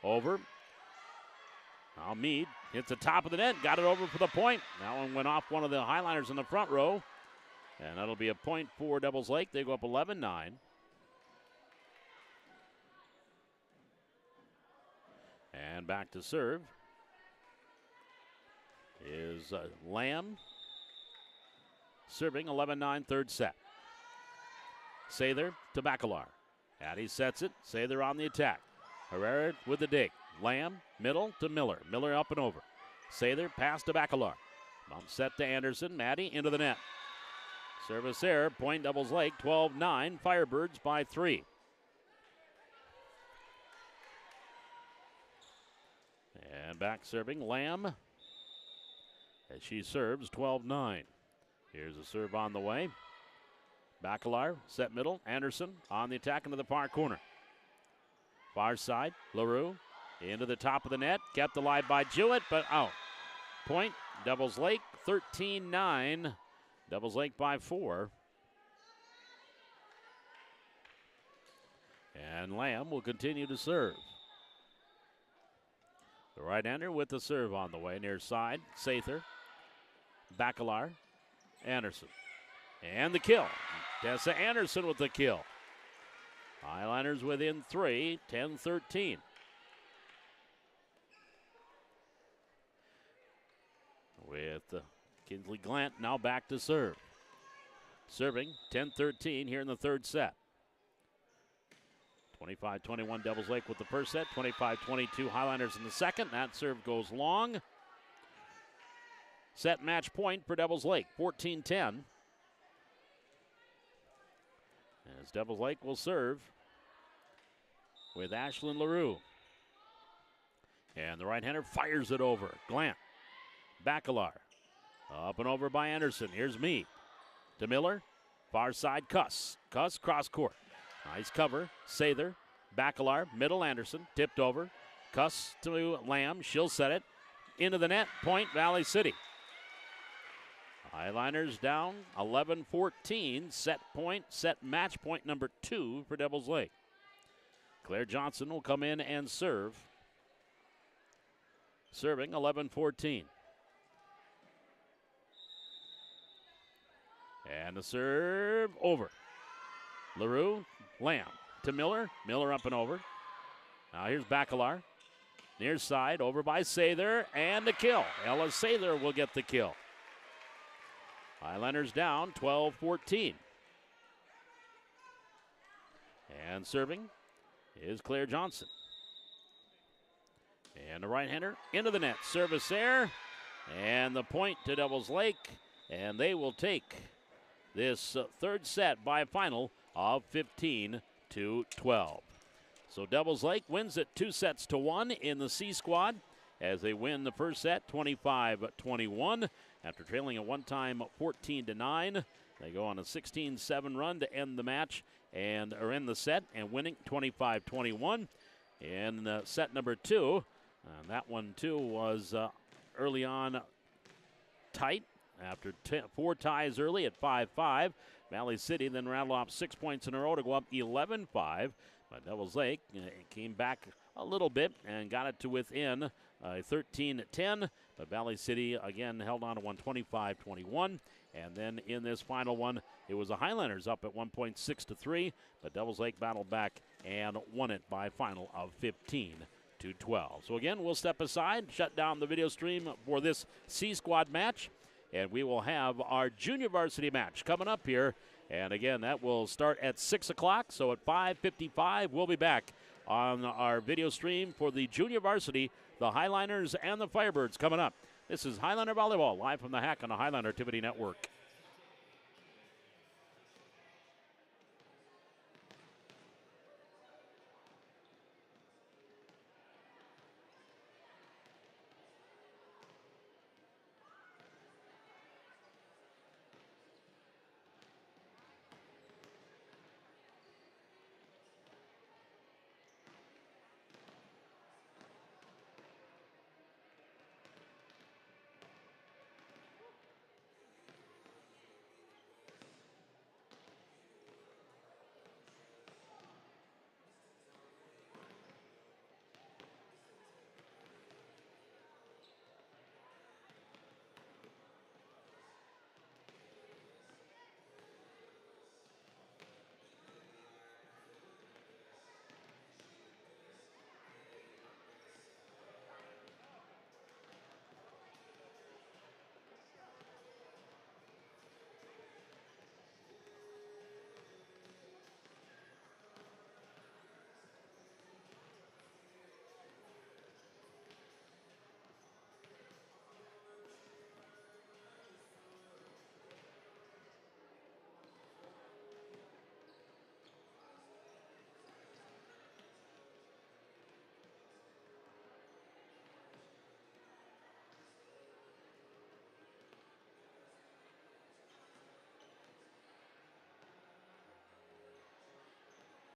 over. Now Mead hits the top of the net. Got it over for the point. That one went off one of the Highliners in the front row. And that'll be a point for Devils Lake. They go up 11-9. And back to serve is Lamb. Serving 11-9 third set. Sather to Bacalar. Addy sets it. Sather on the attack. Herrera with the dig. Lamb, middle to Miller. Miller up and over. Sather pass to Bacalar. Bump set to Anderson. Maddie into the net. Service error. Point Devils Lake. 12-9. Firebirds by 3. And back serving Lamb as she serves 12-9. Here's a serve on the way. Bacalar, set middle. Anderson on the attack into the far corner. Far side, LaRue into the top of the net. Kept alive by Jewett, but out. Point, Devils Lake, 13-9. Devils Lake by 4. And Lamb will continue to serve. The right-hander with the serve on the way. Near side, Sather. Bacalar. Anderson. And the kill. Tessa Anderson with the kill. Highliners within 3, 10-13. With Kinsley Glant now back to serve. Serving 10-13 here in the third set. 25-21 Devils Lake with the first set. 25-22 Highliners in the second. That serve goes long. Set match point for Devils Lake, 14-10. As Devils Lake will serve with Ashlyn LaRue. And the right-hander fires it over. Glant. Bacalar. Up and over by Anderson. Here's Mead. To Miller. Far side, Cuss. Cuss cross court. Nice cover. Sather. Bacalar. Middle Anderson. Tipped over. Cuss to Lamb. She'll set it. Into the net. Point Valley City. Highliners down 11-14. Set point, set match point number 2 for Devils Lake. Claire Johnson will come in and serve. Serving 11-14. And the serve over. LaRue, Lamb to Miller. Miller up and over. Now here's Bacalar. Near side, over by Sather, and the kill. Ella Sather will get the kill. Highliners down 12-14. And serving is Claire Johnson. And the right-hander into the net. Service there. And the point to Devils Lake. And they will take this third set by a final of 15-12. So Devils Lake wins it 2-1 in the C squad as they win the first set 25-21. After trailing at one time 14-9, they go on a 16-7 run to end the match and are in the set and winning 25-21 in set number 2. And that one too was early on tight after 4 ties early at 5-5. Valley City then rattled off 6 points in a row to go up 11-5. But Devils Lake came back a little bit and got it to within 13-10. But Valley City again held on to 125-21. And then in this final one, it was the Highlanders up at 1.6-3. But Devils Lake battled back and won it by a final of 15-12. So again, we'll step aside, shut down the video stream for this C squad match. And we will have our junior varsity match coming up here. And again, that will start at 6 o'clock. So at 5:55, we'll be back on our video stream for the junior varsity, the Highliners and the Firebirds coming up. This is Highliner Volleyball, live from the Hack on the Highliner Activity Network.